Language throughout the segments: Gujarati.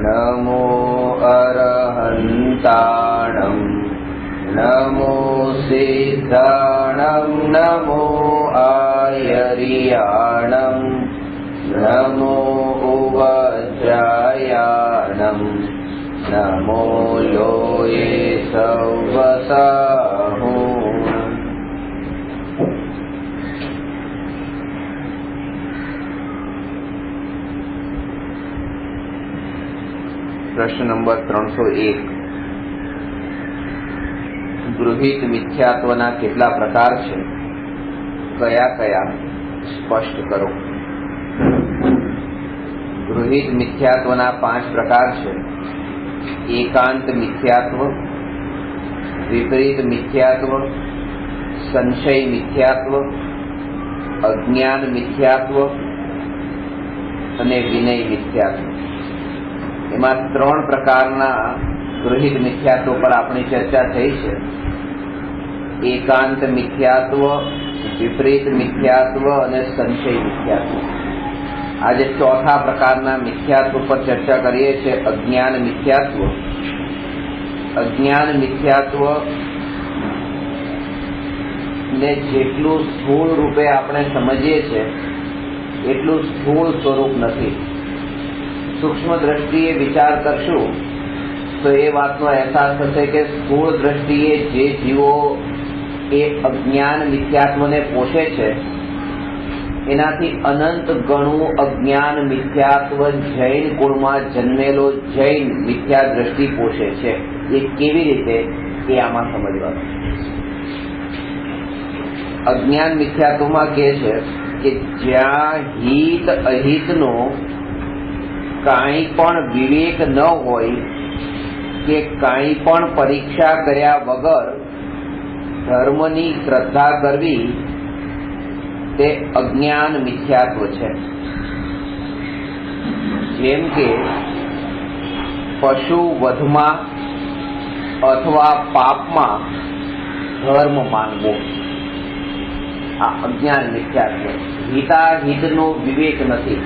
नमो अरहन्ताणं नमो सिद्धाणं नमो आयर्याणं नमो उवज्रायाणं नमो लोये सवसाहु। प्रश्न नंबर 301 गृहित मिथ्यात्वना કેટલા પ્રકાર છે, કયા કયા સ્પષ્ટ કરો। ગૃહિત મિથ્યાત્વના 5 પ્રકાર છે। એકાંત મિથ્યાત્વ, વિપરીત મિથ્યાત્વ, સંશય મિથ્યાત્વ, અજ્ઞાન મિથ્યાત્વ અને વિનય મિથ્યાત્વ। એમાં 3 પ્રકારના ગૃહિત મિથ્યાત્વ પર આપણી ચર્ચા થઈ છે। એકાંત મિથ્યાત્વ, વિપરીત મિથ્યાત્વ અને સંશય મિથ્યાત્વ। આજે ચોથા પ્રકારના મિથ્યાત્વ પર ચર્ચા કરીએ છીએ, અજ્ઞાન મિથ્યાત્વ। અજ્ઞાન મિથ્યાત્વ ને જેટલું સ્થૂળ રૂપે આપણે સમજીએ છીએ એટલું સ્થૂળ સ્વરૂપ નથી। સૂક્ષ્મ દ્રષ્ટિએ વિચાર કરશું તો એ વાતનો અહેસાસ થશે કે સ્થૂળ દ્રષ્ટિએ જે જીવો એ અજ્ઞાન મિથ્યાત્વને પોષે છે એનાથી અનંત ગણું અજ્ઞાન મિથ્યાત્વ જૈન કુળમાં જન્મેલો જૈન મિથ્યા દ્રષ્ટિ પોષે છે। એ કેવી રીતે એ આમાં સમજવાનું। અજ્ઞાન મિથ્યાત્વમાં કહે છે કે જ્યાં હિત અહિતનો કાંઈ પણ વિવેક ન હોય કે કાંઈ પણ પરીક્ષા કર્યા વગર ધર્મની શ્રદ્ધા કરવી તે અજ્ઞાન મિથ્યાત્વ છે। જેમ કે પશુ વધમાં અથવા પાપમાં ધર્મ માનવો, આ અજ્ઞાન મિથ્યાત્વ। હિતાહિતનો વિવેક નથી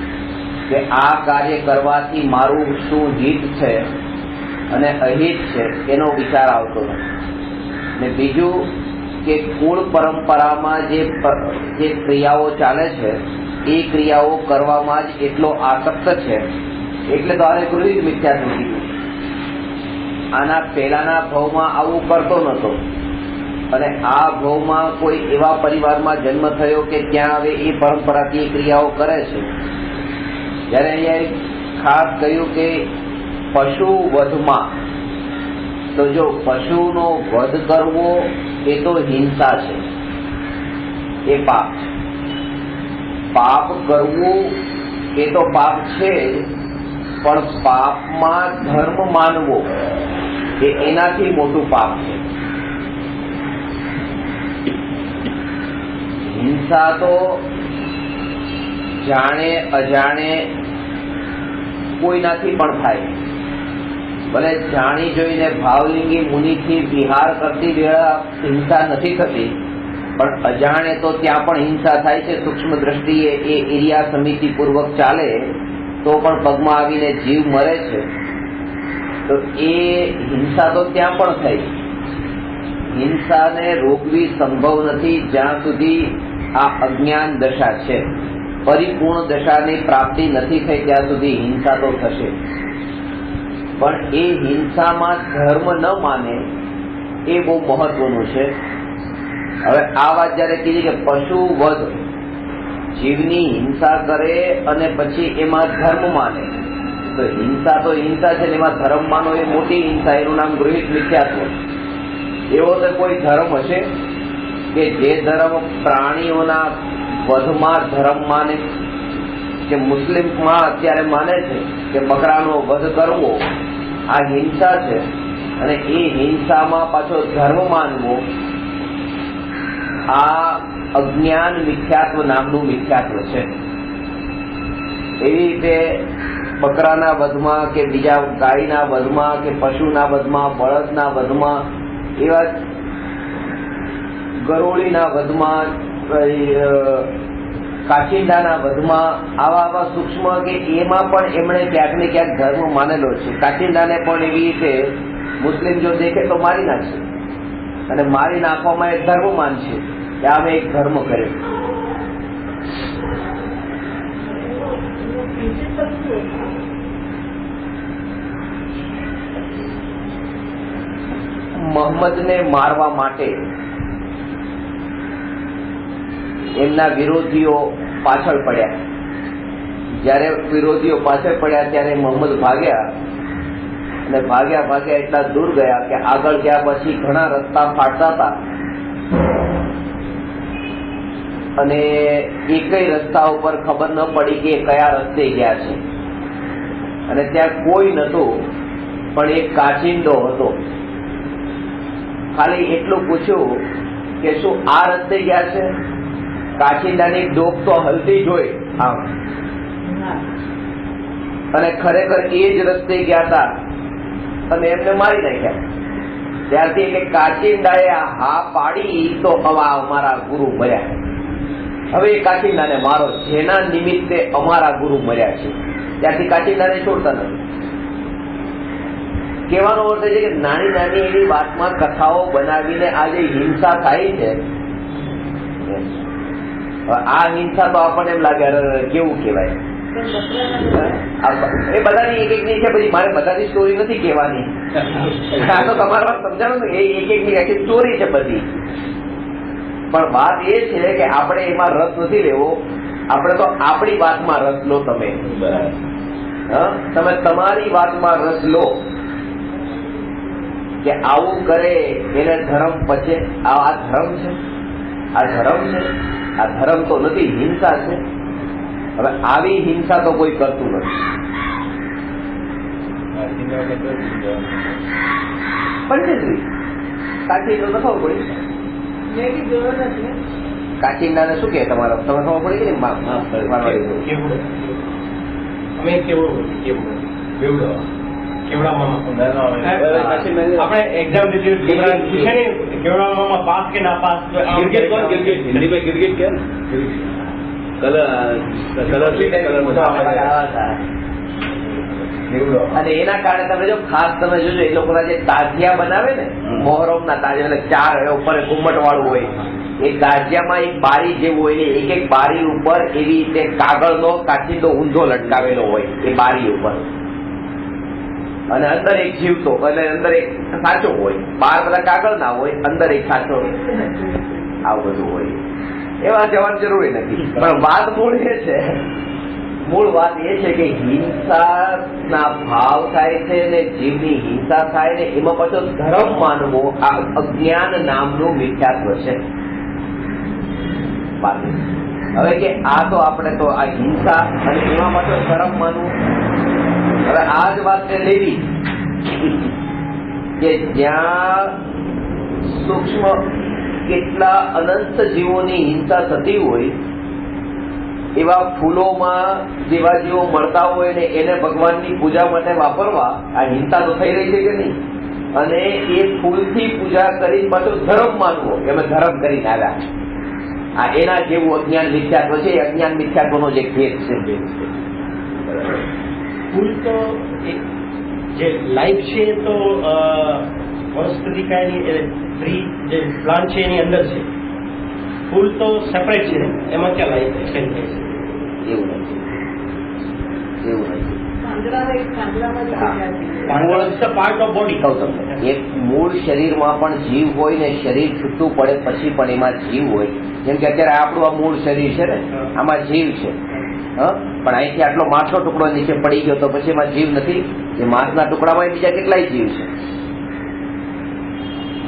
કે આ કાર્ય કરવાથી મારું શું હિત છે અને અહિત છે એનો વિચાર આવતો નથી। ને બીજું કે કુળ પરંપરામાં જે ક્રિયાઓ ચાલે છે એ ક્રિયાઓ કરવામાં જ એટલો આસક્ત છે, એટલે તો આને ગૃહિત મિથ્યાત્વ કીધું। આના પહેલાના ભાવમાં આવું કરતો નહોતો અને આ ભાવમાં કોઈ એવા પરિવારમાં જન્મ થયો કે ત્યાં હવે એ પરંપરાથી ક્રિયાઓ કરે છે। જ્યારે અહીંયા ખાસ કહ્યું કે પશુ વધમાં, તો જો પશુનો વધ કરવો એ તો હિંસા છે, એ પાપ છે। પાપ કરવું એ તો પાપ છે જ, પણ પાપમાં ધર્મ માનવો એ એનાથી મોટું પાપ છે। હિંસા તો જાણે અજાણે કોઈનાથી પણ થાય, ભલે જાણી જોઈને ભાવલિંગી મુનિથી વિહાર કરતી વેળા હિંસા નથી થતી, પણ અજાણે તો ત્યાં પણ હિંસા થાય છે। સૂક્ષ્મ દ્રષ્ટિએ એ એરિયા સમિતિ પૂર્વક ચાલે તો પણ પગમાં આવીને જીવ મરે છે, તો એ હિંસા તો ત્યાં પણ થાય। હિંસાને રોકવી સંભવ નથી જ્યાં સુધી આ અજ્ઞાન દશા છે। પરિપૂર્ણ દશાની પ્રાપ્તિ નથી થઈ ત્યાં સુધી હિંસા તો થશે, પણ એ હિંસામાં ધર્મ ન માને એ બહુ મહત્વનું છે। હવે આ વાત જયારે કીધી કે પશુ વધ, જીવની હિંસા કરે અને પછી એમાં ધર્મ માને, તો હિંસા છે ને એમાં ધર્મ માનો એ મોટી હિંસા, એનું નામ ગૃહિત મિથ્યાત્વ। એવો તો કોઈ ધર્મ હશે કે જે ધર્મ પ્રાણીઓના વધમાં ધર્મ માને? કે મુસ્લિમમાં અત્યારે માને છે કે બકરાનો વધ કરવો આ હિંસા છે, અને એ હિંસામાં પાછો ધર્મ માનવો આ અજ્ઞાન મિથ્યાત્વ નામનું મિથ્યાત્વ છે। એવી રીતે બકરાના વધમાં કે બીજા ગાયના વધમાં કે પશુના વધમાં, બળદના વધમાં, એવા ગરોળીના વધમાં, કાચિંડાના વધમાં આવા સૂક્ષ્મ કે એમાં પણ એમણે ક્યાંક ને ક્યાંક ધર્મ માનેલો છે. કાચિંડાને પણ એવી રીતે મુસ્લિમ જો દેખે તો મારી નાખશે, અને મારી નાખવામાં એક ધર્મ માનશે કે આ મેં એક ધર્મ કર્યો. મોહમ્મદને મારવા માટે એમના વિરોધીઓ પાછળ પડ્યા. જ્યારે વિરોધીઓ પાછળ પડ્યા ત્યારે મોહમ્મદ ભાગ્યા, અને ભાગ્યા એટલા દૂર ગયા કે આગળ ગયા પછી ઘણા રસ્તા ફાટતા હતા, અને એકેય રસ્તા ઉપર ખબર ન પડી કે કયા રસ્તે ગયા છે. અને ત્યાં કોઈ નતું, પણ એક કાચિંડો હતો. ખાલી એટલું પૂછ્યું કે શું આ રસ્તે ગયા છે? કાચિંડાની ડોક તો હલતી જ હોય આમ, અને ખરેખર એ જ રસ્તે ગયા હતા, અને એમને મારી નાખ્યા. ત્યારથી એટલે કાચિંડાએ હા પાડી તો અમારા ગુરુ મર્યા. હવે એ કાચિંડાને મારો, જેના નિમિત્તે અમારા ગુરુ મર્યા છે. ત્યારથી કાચિંડાને છોડતા નથી. કહેવાનો અર્થ છે કે નાની નાની એવી વાતમાં કથાઓ બનાવીને આ જે હિંસા થાય છે, આ હિંસા તો આપણને એમ લાગે કેવું કહેવાય. એ બધાની એક એકની છે, પછી મારે બધાની સ્ટોરી નથી કહેવાની. આ તો તમારે વાત સમજાવો ને, એ એક એકની આખી સ્ટોરી છે બધી. પણ વાત એ છે કે આપણે એમાં રસ નથી લેવો. આપણે તો આપણી વાતમાં રસ લો. તમે તમારી વાતમાં રસ લો કે આવું કરે એને ધર્મ પચે. આ ધર્મ છે? આ ધર્મ છે? આ ધર્મ તો નથી, હિંસા છે. હવે આવી હિંસા તો કોઈ કરતું નથી. પંચેશ્રી કાચિંડો તો ખબર પડી. કાચિંડાને શું કે તમારે તમે ખબર પડી કે આપણે એક્ઝામ કેવડામાં પાસ કે ના પાસ. ક્રિકેટ કે અને એના કારણે તમે જો ખાસ તમે જોજો, એ લોકોના જે તાજિયા બનાવે ને, મોહરમ ના તાજિયા, એટલે 4 ઉપર ઘુમ્મટ વાળું હોય, એ તાજિયામાં એક બારી જેવું હોય ને, એક એક બારી ઉપર એવી રીતે કાગળનો કાચિંડો ઊંધો લટકાવેલો હોય એ બારી ઉપર, અને અંદર એક જીવતો, અને અંદર એક સાચો હોય. બહાર બધા કાગળ ના હોય, અંદર એક સાચો, આવું બધું હોય. એવા જવાની જરૂરી નથી. પણ વાત મૂળ વાત એ છે કે હિંસા ના ભાવ થાય છે ને, જીવની હિંસા થાય ને, એમાં પાછો ધર્મ માનવો આ અજ્ઞાન નામનું મિથ્યાત્વ છે. હવે કે આ તો આપણે તો આ હિંસા અને એમાં પાછો ધર્મ માનવું. હવે આ જ વાતને લેવી કે જ્યાં સૂક્ષ્મ કેટલા અનંત જીવોની હિંસા થતી હોય, એવા ફૂલોમાં જેવા જીવો મળતા હોય ને એને ભગવાનની પૂજા માટે વાપરવા, આ હિંસા તો થઈ રહી છે કે નહીં? અને એ ફૂલથી પૂજા કરી પાછો ધર્મ માનવો, અમે ધર્મ કરીને આવ્યા. આ એના જેવું અજ્ઞાન મિથ્યાત્વ છે. અજ્ઞાન મિથ્યાત્વનો જે ભેદ છે. ફૂલ તો જે લાઈફ છે તો વનસ્પતિકાયની ટ્રી જે પ્લાન્ટ છે એની અંદર છે. ફૂલ તો સેપરેટ છે, એમાં ક્યાં લાઈફ એક્સટેન્ડ થાય છે? એવું નથી. Part of body. કહું તમને, એક મૂળ શરીરમાં પણ જીવ હોય ને, શરીર છૂટું પડે પછી પણ એમાં જીવ હોય. જેમ કે અત્યારે આપણું આ મૂળ શરીર છે ને, આમાં જીવ છે. પણ અહીંથી આટલો માંસનો ટુકડો નીચે પડી ગયો તો પછી એમાં જીવ નથી? એ માંસના ટુકડામાં બીજા કેટલાય જીવ છે.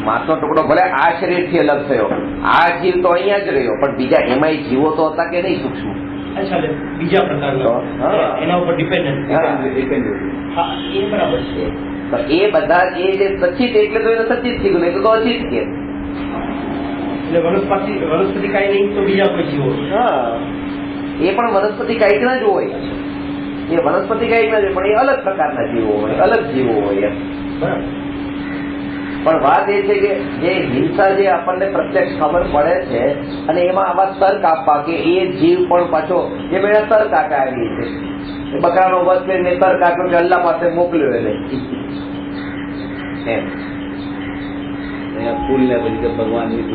માંસનો ટુકડો ભલે આ શરીરથી અલગ થયો, આ જીવ તો અહીંયા જ રહ્યો, પણ બીજા એમાંય જીવો તો હતા કે નહીં સૂક્ષ્મ? બીજા પ્રકારનો એના ઉપર ડિપેન્ડન્ટ. હા, એ બરાબર છે. તો એ બધા એ જે સચિત એટલે તો એને સચિત થઈ ગયું, તો અચિત કે એટલે વનસ્પતિ કાંઈ નહીં તો બીજા કોઈ જીવો. હા, એ પણ વનસ્પતિ કાંઈકના જ હોય. એ વનસ્પતિ કાંઈકના જ હોય, પણ એ અલગ પ્રકારના જીવો હોય, અલગ જીવો હોય. બરાબર. પણ વાત એ છે કે જે હિંસા જે આપણને પ્રત્યક્ષ ખબર પડે છે અને એમાં આવા તર્ક આપવા કે એ જીવ પણ પાછો જે મેળા તર્ક આપ્યા આવી છે, બકરાનો વધ કરીને તર્ક આપ્યો કે અલ્લાહ પાસે મોકલ્યો એને એમ.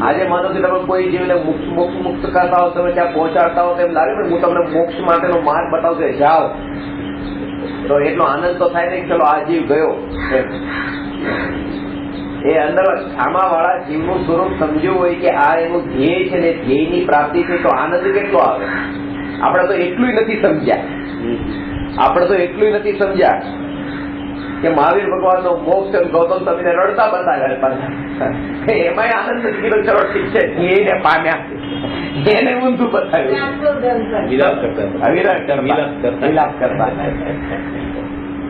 આજે માનો કે તમે કોઈ જીવને મુક્ત કરતા હો, તમે ત્યાં પહોંચાડતા હો, એમ લાગે ને હું તમને મોક્ષ માટેનો માર્ગ બતાવતો જાઓ, તો એટલો આનંદ તો થાય ને ચલો આ જીવ ગયો એમ. એ અંદર આમા વાળા જીવનું સ્વરૂપ સમજ્યું હોય કે આ એનું ધ્યેય છે ને ધ્યેયની પ્રાપ્તિ છે, તો આનંદ કેટલો આવે. આપણે તો એટલું નથી સમજ્યા કે મહાવીર ભગવાનનો મોક્ષ ગૌતમ તમને રડતા બતાવ્યા, એમાંય આનંદ નથી કીધો ચલો ઠીક છે ધ્યેયને પામ્યા, એને ઊંધું બતાવ્યું, વિલાપ કરતા.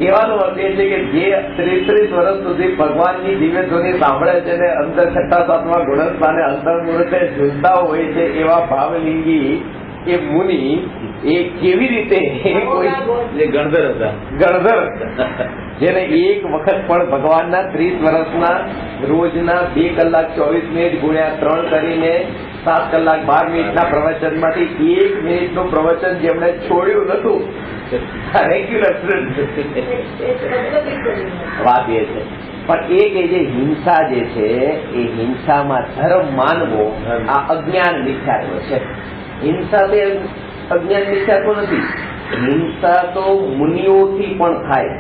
કહેવાનો અર્થ એ છે કે જે 30 વર્ષ સુધી ભગવાનની દિવ્ય ધ્વનિ સાંભળે છે ને અંદર 6-7મા ગુણસ્થાને અંતર મુહૂર્તે ઝૂલતા હોય છે એવા ભાવલિંગી એ મુનિ એ કેવી રીતે કોઈ ગણધર હતા જેને એક વખત પણ ભગવાનના 30 વર્ષના રોજના 2 કલાક 24 મિનિટ ગુણ્યા 3 કરીને 7 કલાક 12 મિનિટના પ્રવચનમાંથી 1 મિનિટનું પ્રવચન જેમણે છોડ્યું નતું, રેગ્યુલર વાત એ છે. પણ એ કે જે હિંસા જે છે એ હિંસામાં ધર્મ માનવો આ અજ્ઞાન મિથ્યાત્વ છે. હિંસા તે અજ્ઞાન મિથ્યાત્વ નથી, હિંસા તો મુનિઓથી પણ થાય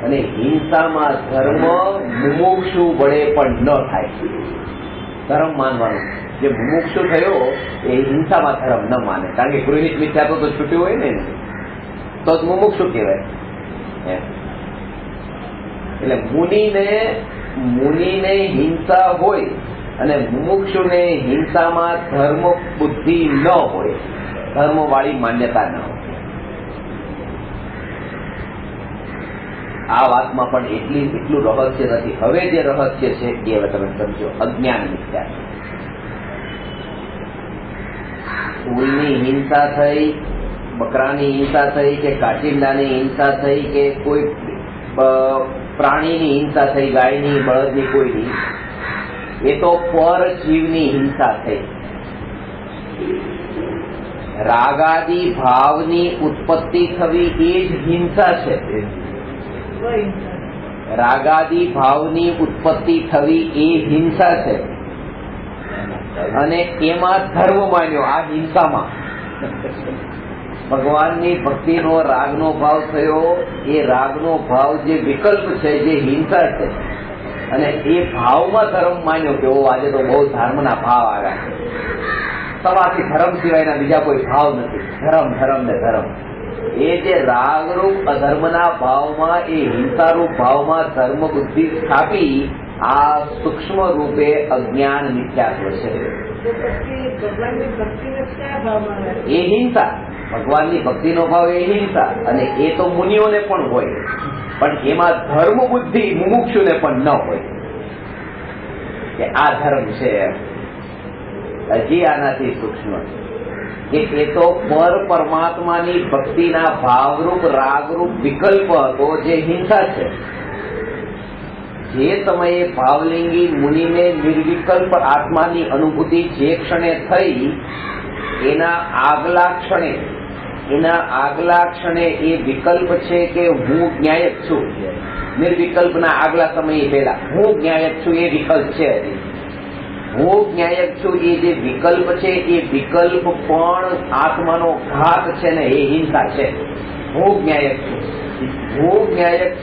અને હિંસામાં ધર્મ મુમુક્ષુ વડે પણ ન થાય. ધર્મ માનવાનું જે મુમુક્ષુ થયો એ હિંસામાં ધર્મ ન માને, કારણ કે ગૃહિત મિથ્યાત્વ તો છૂટ્યું હોય ને તો જ મુમુક્ષુ કહેવાય. એટલે મુનિને હિંસા હોય અને મુમુક્ષુને હિંસામાં ધર્મ બુદ્ધિ ન હોય, ધર્મ વાળી માન્યતા ન હોય. આ વાતમાં પણ એટલું રહસ્ય નથી. હવે જે રહસ્ય છે એ હવે તમે સમજો. અજ્ઞાન મિથ્યા, ફૂલની હિંસા થઈ, બકરાની હિંસા થઈ કે કાચિંડાની હિંસા થઈ કે કોઈ પ્રાણીની હિંસા થઈ, ગાયની બળદની કોઈની, એ તો પર જીવની હિંસા થઈ. રાગાદી ભાવની ઉત્પત્તિ થવી એ જ હિંસા છે. રાગાદી ભાવની ઉત્પત્તિ થવી એ હિંસા છે અને એમાં ધર્મ માન્યો આ હિંસામાં. ભગવાનની ભક્તિનો રાગનો ભાવ થયો, એ રાગનો ભાવ જે વિકલ્પ છે જે હિંસા છે અને એ ભાવમાં ધર્મ માન્યો કે ઓ આજે તો બહુ ધર્મના ભાવ આવ્યા છે. તમાથી ધર્મ સિવાયના બીજા કોઈ ભાવ નથી, ધર્મ ને ધર્મ. એ જે રાગરૂપ અધર્મના ભાવમાં એ હિંસારૂપ ભાવમાં ધર્મ બુદ્ધિ સ્થાપી આ સૂક્ષ્મ રૂપે અજ્ઞાન મિથ્યાત્વ છે. એ હિંસા, ભગવાનની ભક્તિનો ભાવ એ હિંસા, અને એ તો મુનિઓને પણ હોય, પણ એમાં ધર્મ બુદ્ધિ મુમુક્ષુને પણ ન હોય કે આ ધર્મ છે. હજી આનાથી સૂક્ષ્મ કે એ તો પર પરમાત્માની ભક્તિના ભાવરૂપ રાગરૂપ વિકલ્પ હતો જે હિંસા છે. જે સમયે ભાવલિંગી મુનિને નિર્વિકલ્પ આત્માની અનુભૂતિ જે ક્ષણે થઈ એના આગલા ક્ષણે એ વિકલ્પ છે કે હું જ્ઞાયક છું. નિર્વિકલ્પના આગલા સમય પહેલા હું જ્ઞાયક છું એ વિકલ્પ છે. હું જ્ઞાયક છું એ જે વિકલ્પ છે એ વિકલ્પ પણ આત્માનો ઘાત છે ને એ હિંસા છે. હું જ્ઞાયક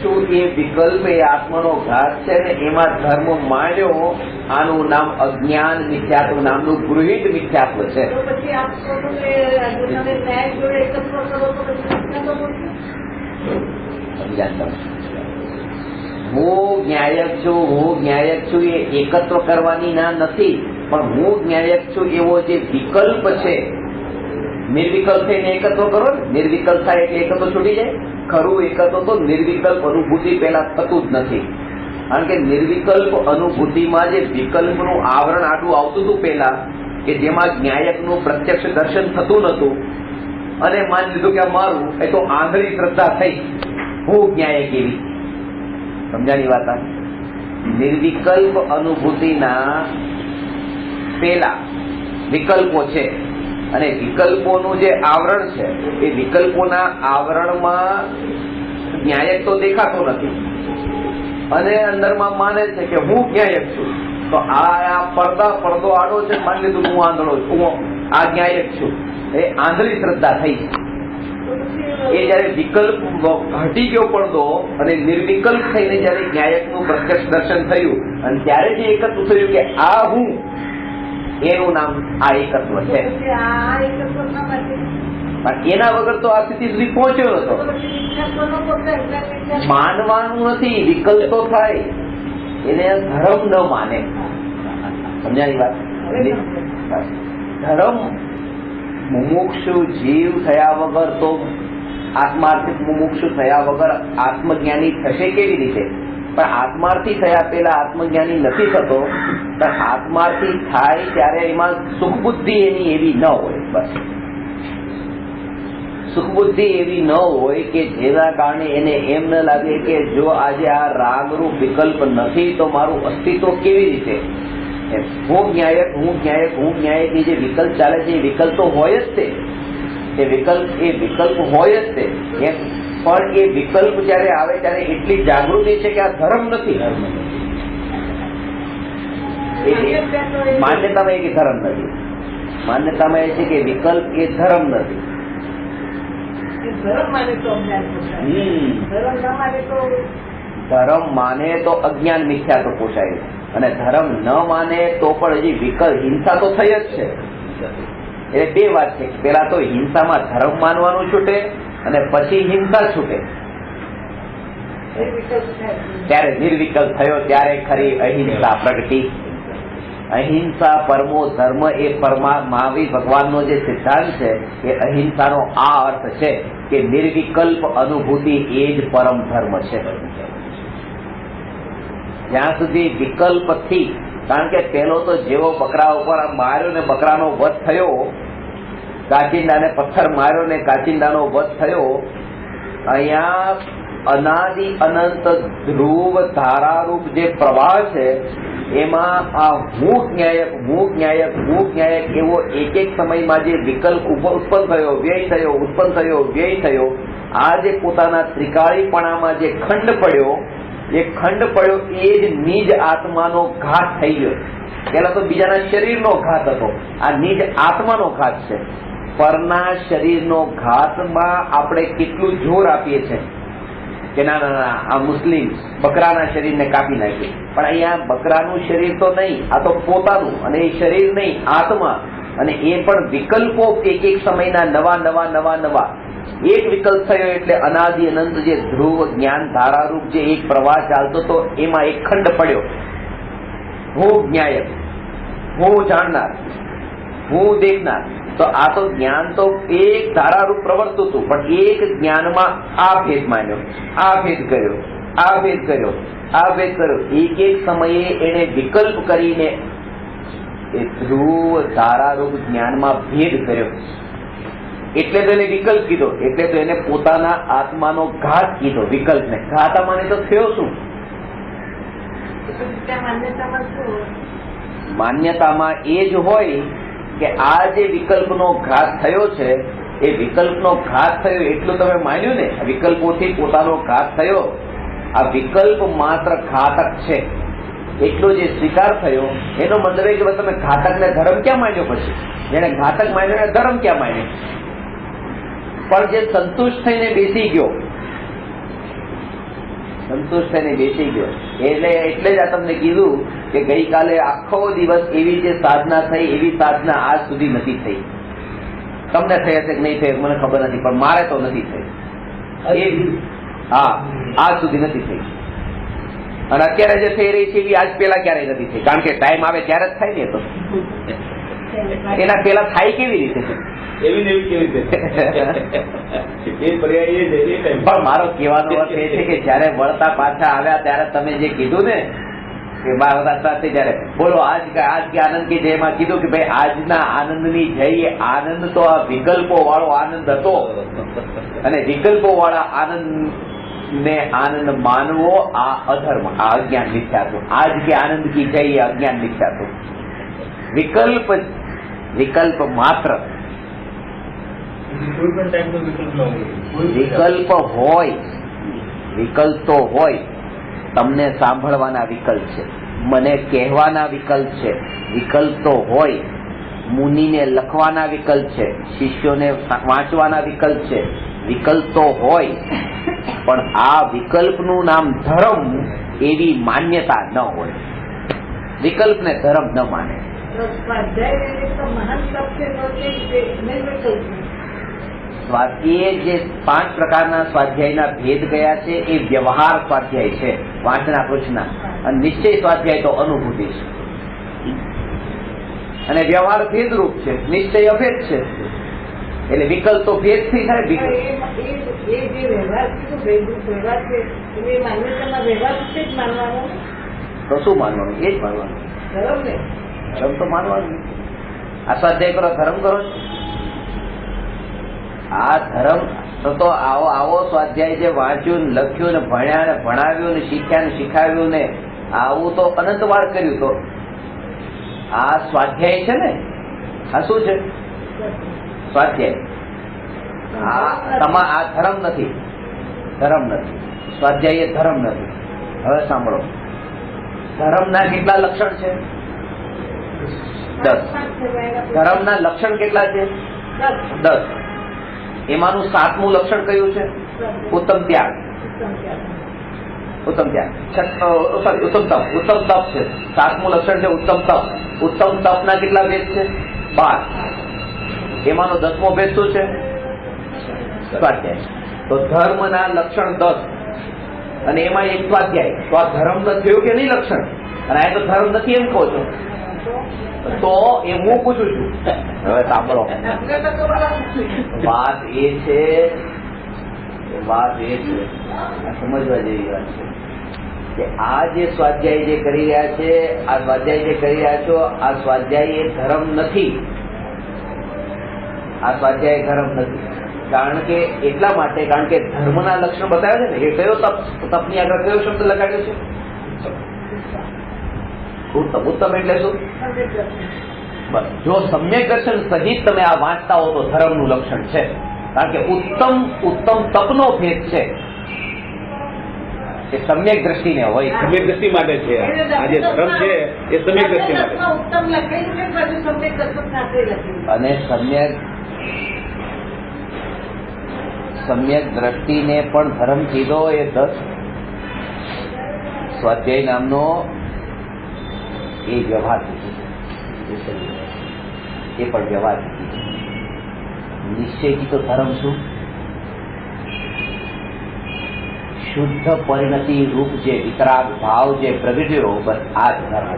છું એ વિકલ્પ એ આત્માનો ઘાત છે ને એમાં ધર્મ માન્યો. આનું નામ અજ્ઞાન મિથ્યાત્વ નામનું ગૃહિત મિથ્યાત્વ છે. હું જ્ઞાયક છું એ એકત્વ કરવાની ના નથી, પણ હું જ્ઞાયક છું એવો જે વિકલ્પ છે, નિર્વિકલ્પ થઈને એકત્વ કરો ને, નિર્વિકલ્પ થાય એટલે એકત્વ છૂટી જાય. ખરું એકત્વ તો નિર્વિકલ્પ અનુભૂતિ પહેલા થતું જ નથી, કારણ કે નિર્વિકલ્પ અનુભૂતિમાં જે વિકલ્પનું આવરણ આડું આવતું હતું પહેલા, કે જેમાં જ્ઞાયકનું પ્રત્યક્ષ દર્શન થતું નતું, અને માની લીધું કે મારું એ તો આંધળી શ્રદ્ધા થઈ હું જ્ઞાયક એવી. સમજાની વાત આ નિર્વિકલ્પ અનુભૂતિના પેલા વિકલ્પો છે અને વિકલ્પોનું જે આવરણ છે એ વિકલ્પોના આવરણમાં ન્યાયક તો દેખાતો નથી અને અંદરમાં માને છે કે હું ન્યાયક છું. તો આ પડદો આડો છે, માની લીધું હું આંધળો છું, હું આ ન્યાયક છું, એ આંધળી શ્રદ્ધા થઈ. એ જયારે વિકલ્પ ઘટી ગયો પડદો અને નિર્વિકલ્પ થઈને જયારે ન્યાયકનું પ્રત્યક્ષ દર્શન થયું અને ત્યારે જે એકત્વ થયું કે આ હું, એનું નામ આ એકત્વ છે. પણ એના વગર તો આ સ્થિતિ સુધી પહોંચ્યો નતો. માનવાનું નથી, વિકલ્પ તો થાય, એને ધર્મ ન માને. સમજાય વાત? ધર્મ મુમુક્ષુ જીવ થયા વગર તો આત્માર્થિક મુમુક્ષુ થયા વગર આત્મજ્ઞાની થશે કેવી રીતે? પણ આત્માર્થી થયા પેલા આત્મજ્ઞાની નથી થતો. પણ આત્માર્થી થાય ત્યારે એમાં સુખ બુદ્ધિ એની એવી ન હોય. બસ સુખ બુદ્ધિ એવી ન હોય કે જેના કારણે એને એમ ન લાગે કે જો આજે આ રાગરૂપ વિકલ્પ નથી તો મારું અસ્તિત્વ કેવી રીતે? હું ન્યાયક હું ન્યાયક હું ન્યાયક એ જે વિકલ્પ ચાલે છે એ વિકલ્પ તો હોય જ તે. એ વિકલ્પ હોય જ તે. પણ એ વિકલ્પ જયારે આવે ત્યારે એટલી જાગૃતિ છે કે આ ધર્મ નથી. માન્યતામાં એ કે ધર્મ નથી. માન્યતામાં એ છે કે વિકલ્પ એ ધર્મ નથી. ધર્મ માને તો અજ્ઞાન મિથ્યા તો પોષાય અને ધર્મ ન માને તો પણ હજી વિકલ્પ હિંસા તો થઈ જ છે. એટલે બે વાત છે. પેલા તો હિંસામાં ધર્મ માનવાનું છૂટે અને પછી હિંસા છૂટે. ત્યારે નિર્વિકલ્પ થયો ત્યારે ખરી અહિંસા પ્રગટી. અહિંસા પરમો ધર્મ એ મહાવીર ભગવાનનો જે સિદ્ધાંત છે એ અહિંસાનો આ અર્થ છે કે નિર્વિકલ્પ અનુભૂતિ એ જ પરમ ધર્મ છે. જ્યાં સુધી વિકલ્પથી, કારણ કે પેલો તો જેવો બકરા ઉપર માર્યો ને બકરાનો વધ થયો, કાચિંડાને પથ્થર માર્યો ને કાચિંડાનો વધ થયો, અહીંયા અનાદિ અનંત ધ્રુવ ધારારૂપ જે પ્રવાહ છે એમાં આ હું ન્યાયક એવો એક એક સમયમાં જે વિકલ્પ ઉત્પન્ન થયો, વ્યય થયો, ઉત્પન્ન થયો, વ્યય થયો, આ જે પોતાના ત્રિકાળીપણામાં જે ખંડ પડ્યો એ જ નિજ આત્માનો ઘાત થઈ ગયો. પેલા તો બીજાના શરીરનો ઘાત હતો, આ નિજ આત્માનો ઘાત છે. પરના શરીરનો ઘાતમાં આપણે કેટલું જોર આપીએ છીએ કે ના ના ના આ મુસ્લિમ બકરાના શરીરને કાપી નાખે. પણ અહીંયા બકરાનું શરીર તો નહીં, આ તો પોતાનું, અને એ શરીર નહીં, આત્મા. અને એ પણ વિકલ્પો એક એક સમયના નવા. એક વિકલ્પ થયો એટલે અનાદિ અનંત જે ધ્રુવ જ્ઞાન ધારારૂપ જે એક પ્રવાહ ચાલતો હતો એમાં એક ખંડ પડ્યો. હું જ્ઞાયક, હું જાણનાર, હું દેખનાર. તો આ તો જ્ઞાન તો એક ધારારૂપ પ્રવર્તું હતું, પણ એક જ્ઞાનમાં આ ભેદ માન્યો, આ ભેદ કર્યો, આ ભેદ કર્યો, આ ભેદ કર્યો. એક એક સમયે એને વિકલ્પ કરીને એ ધ્રુવ ધારારૂપ જ્ઞાનમાં ભેદ કર્યો. એટલે તો એને વિકલ્પ કીધો, એટલે તો એને પોતાના આત્માનો ઘાત કીધો. વિકલ્પને ઘાત માને તો થયો શું? માન્યતામાં એ જ હોય કે આ જે વિકલ્પનો ઘાત થયો છે એ વિકલ્પનો ઘાત થયો એટલું તમે માન્યું ને, વિકલ્પોથી પોતાનો ઘાત થયો. આ વિકલ્પ માત્ર ઘાતક છે એટલો જે સ્વીકાર થયો એનો મતલબ કે તમે ઘાતકને ધર્મ ક્યાં માન્યો? પછી જેને ઘાતક માન્યો એને ધર્મ ક્યાં માન્યો? પણ જે સંતુષ્ટ થઈને બેસી ગયો, એટલે જ આ તમને કીધું કે ગઈકાલે આખો દિવસ એવી જે સાધના થઈ એવી સાધના આજ સુધી નથી થઈ. તમને થઈ હશે કે નહીં થઈ મને ખબર નથી, પણ મારે તો નથી થઈ. હા, આજ સુધી નથી થઈ. અને અત્યારે જે થઈ રહી છે એવી આજ પેલા ક્યારેય નથી થઈ, કારણ કે ટાઈમ આવે ત્યારે જ થાય ને. તો એના પેલા થાય કેવી રીતે છે? પણ મારો કહેવાનો અર્થ એ છે કે જયારે વળતા પાછા આવ્યા ત્યારે તમે જે કીધું ને કે જયારે બોલો આજ કે આનંદ की જયમાં કીધું કે ભાઈ આજના આનંદની જય, આનંદ તો આ વિકલ્પો વાળો આનંદ હતો અને વિકલ્પો વાળા આનંદ ने आनंद मानवो आ अधर्म, आ अज्ञान मिथ्यात्व। आज के आनंद की जय ये अज्ञान मिथ्यात्व। विकल्प विकल्प मात्र કોઈ પણ ટાઈપનો વિકલ્પ ન હોય, કોઈ વિકલ્પ હોય, વિકલ્પ તો હોય, તમને સાંભળવાના વિકલ્પ છે, મને કહેવાના વિકલ્પ છે, વિકલ્પ તો હોય, મુનિને લખવાના વિકલ્પ છે, શિષ્યોને વાંચવાના વિકલ્પ છે, વિકલ્પ તો હોય, પણ આ વિકલ્પનું નામ ધર્મ એવી માન્યતા ન હોય। વિકલ્પને ધર્મ ન માને। સ્વાધ્યાય જે 5 પ્રકારના સ્વાધ્યાયના ભેદ ગયા છે એ વ્યવહાર સ્વાધ્યાય છે, વાંચના કૃષ્ણના, અને નિશ્ચય સ્વાધ્યાય તો અનુભૂતિ છે, અને વ્યવહાર ભેદરૂપ છે, નિશ્ચય અભેદ છે, એટલે વિકલ્પ તો ભેદથી થાય। તો શું માનવાનું? એ જ માનવાનું, ધર્મ તો માનવાનું। આ સ્વાધ્યાય કરો, ધર્મ કરો, આ ધર્મ તો આવો આવો સ્વાધ્યાય જે વાંચ્યું ને લખ્યું ને ભણ્યા ને ભણાવ્યું ને શીખ્યા ને શીખાવ્યું ને આવું તો અનંત વાર કર્યું, તો આ સ્વાધ્યાય છે ને, આ શું છે? સ્વાધ્યાય। આ ધર્મ નથી, ધર્મ નથી, સ્વાધ્યાય એ ધર્મ નથી। હવે સાંભળો, ધર્મના કેટલા લક્ષણ છે? 10। ધર્મના લક્ષણ કેટલા છે? 10। એમાંનું 7મું લક્ષણ કયું છે? ઉત્તમ ત્યાગ। ઉત્તમ ત્યાગ, ઉત્તમ તપ, ઉત્તમ તપ છે। 7મું લક્ષણ છે ઉત્તમ તપ। ઉત્તમ તપના કેટલા ભેદ છે? 12। એમાંનો 10મો ભેદ શું છે? સ્વાધ્યાય। તો ધર્મના લક્ષણ 10 અને એમાં એક સ્વાધ્યાય, તો આ ધર્મ ન થયું કે નહીં લક્ષણ? અને આ તો ધર્મ નથી એમ કહો છો, તો એ હું પૂછું છું। હવે સાંભળો, વાત એ છે સમજવા જેવી વાત છે કે આ જે સ્વાધ્યાય જે કરી રહ્યા છે, આ સ્વાધ્યાય જે કરી રહ્યા છો, આ સ્વાધ્યાય એ ધર્મ નથી। આ સ્વાધ્યાય ધર્મ નથી, કારણ કે એટલા માટે, કારણ કે ધર્મના લક્ષણ બતાવ્યા છે ને, એ કયો તપ, તપની આગળ કયો શબ્દ લગાડ્યો છે? ઉત્તમ। ઉત્તમ એટલે શું? બસ, જો સમ્યક દર્શન સહિત તમે આ વાંચતા હો તો ધર્મનું લક્ષણ છે, કારણ કે ઉત્તમ તપનો ભેદ છે એ સમ્યક દ્રષ્ટિને હોય, સમ્યક દ્રષ્ટિ માટે છે। આ જે ધર્મ છે એ સમ્યક દ્રષ્ટિ માટે, અને સમ્યક દ્રષ્ટિને પણ ધર્મ કીધો એ 10 સ્વાધ્યાય નામનો એ વ્યવહાર, એ પણ વ્યવહાર। નિશ્ચયથી તો ધર્મ શું? શુદ્ધ પરિણતિ રૂપ જે વિતરાગ ભાવ જે પ્રગટ્યો, બસ આ જ ધર્મ।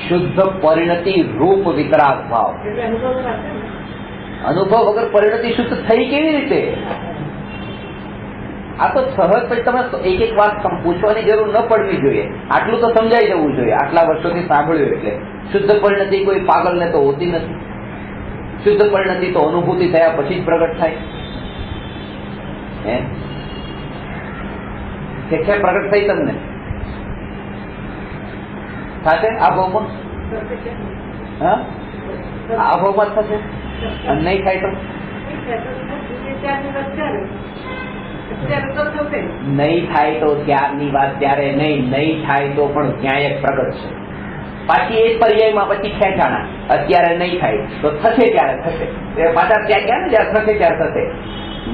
શુદ્ધ પરિણતિ રૂપ વિતરાગ ભાવ, અનુભવ વગર પરિણતિ શુદ્ધ થઈ કેવી રીતે? આ તો સહજ, પછી તમે એક એક વાત પૂછવાની જરૂર ન પડવી જોઈએ, આટલું તો સમજાઈ જવું જોઈએ। આટલા વર્ષોથી સાંભળ્યું એટલે શુદ્ધ પરિણતિ કોઈ પાગલને તો હોતી નથી। શુદ્ધ પરિણતિ તો અનુભૂતિ થયા પછી જ પ્રગટ થાય, કે પ્રગટ થઈ તમને થશે આ ભાવમાં? હા, આ ભાવમાં થશે, અને નહીં થાય તો નહીં થાય તો ત્યારની વાત, ત્યારે નહીં થાય તો પણ ક્યાંય એક પ્રગટ છે। પાછી એક પર્યાયમાં પછી ખેંચાણા, અત્યારે નહીં થાય તો થશે ત્યારે થશે, પાછા ત્યાં ગયા ને જયારે થશે ત્યારે થશે।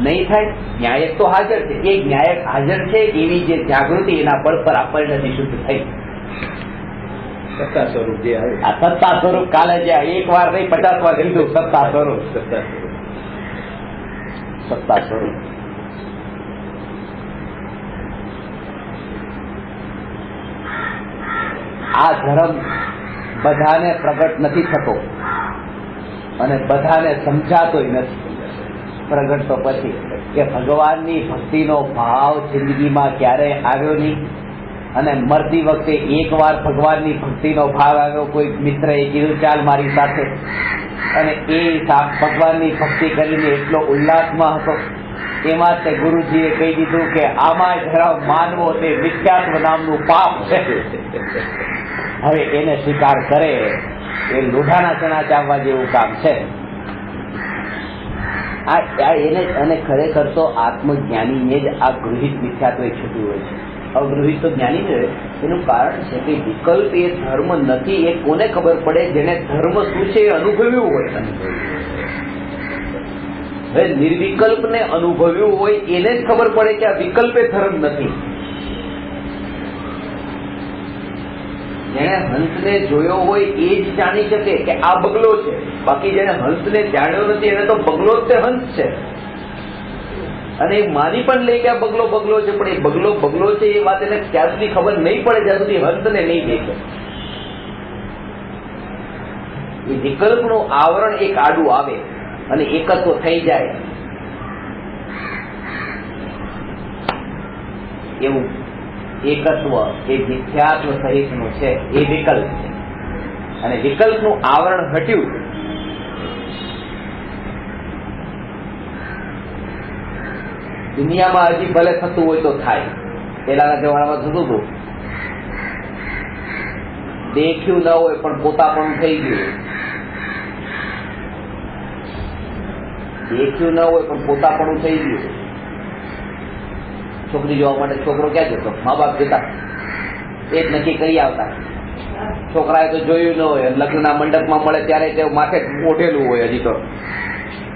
નહીં થાય, ન્યાયક તો હાજર છે, એ ન્યાયક હાજર છે એવી જે જાગૃતિ, એના બળ પર આ પરિણતિ શુદ્ધ થઈ। સત્તા સ્વરૂપ જે આવે, આ સત્તા સ્વરૂપ કાલે જે 1 વાર નહીં 50 વાર કીધું, સત્તા સ્વરૂપ, સત્તા સ્વરૂપ। આ ધર્મ બધાને પ્રગટ નથી થતો અને બધાને સમજાતોય નથી। પ્રગટ તો પછી કે ભગવાનની ભક્તિનો ભાવ જિંદગીમાં ક્યારેય આવ્યો નહીં, અને મરતી વખતે 1 વાર ભગવાનની ભક્તિનો ભાવ આવ્યો, કોઈ મિત્રએ કીધું ચાલ મારી સાથે, અને એ ભગવાનની ભક્તિ કરીને એટલો ઉલ્લાસમાં હતો એમાં તે ગુરુજીએ કહી દીધું કે આમાં જરા માનવો તે મિથ્યાત્વ નામનું પાપ છે. હવે એને સ્વીકાર કરે એ લોઢાના ચણા ચાવવા જેવું કામ છે. એને અને ખરેખર તો આત્મજ્ઞાનીને જ આ ગૃહિત મિથ્યાત્વ છૂટ્યું હોય છે. અગૃહિત તો જ્ઞાની છે. એનું કારણ છે કે વિકલ્પ એ ધર્મ નથી. એ કોને ખબર પડે? જેને ધર્મ શું છે એ અનુભવ્યું હોય. હવે નિર્વિકલ્પ ને અનુભવ્યું હોય એને જ ખબર પડે કે આ વિકલ્પ એ ધર્મ નથી. જેને હંસને જોયો હોય એ જ જાણી શકે કે આ બગલો છે. બાકી જેને હંસને જાણ્યો નથી એને તો બગલો જ તે હંસ છે. અને એ માની પણ લે કે આ બગલો બગલો છે, પણ એ બગલો બગલો છે એ વાત એને ત્યાં સુધી ખબર નહીં પડે જ્યાં સુધી હંસને નહીં દેખે. એ વિકલ્પનું આવરણ એક આડું આવે અને એકત્વ થઈ જાય એવું એકત્વ એ મિથ્યાત્વ સહિતનું છે. એ વિકલ્પ છે અને વિકલ્પનું આવરણ હટ્યું દુનિયામાં હજી ભલે થતું હોય તો થાય. પેલાના જમાનામાં થતું હતું, દેખ્યું ન હોય પણ પોતાપણું થઈ ગયું. દેખ્યું ન હોય પણ પોતાપણું થઈ ગયું. છોકરી જોવા માટે છોકરો ક્યાં જતો? મા બાપ જતા, એ જ નક્કી કરી આવતા. છોકરાએ તો જોયું ન હોય, લગ્નના મંડપમાં મળે ત્યારે તે માથે ઓઢેલું હોય. હજી તો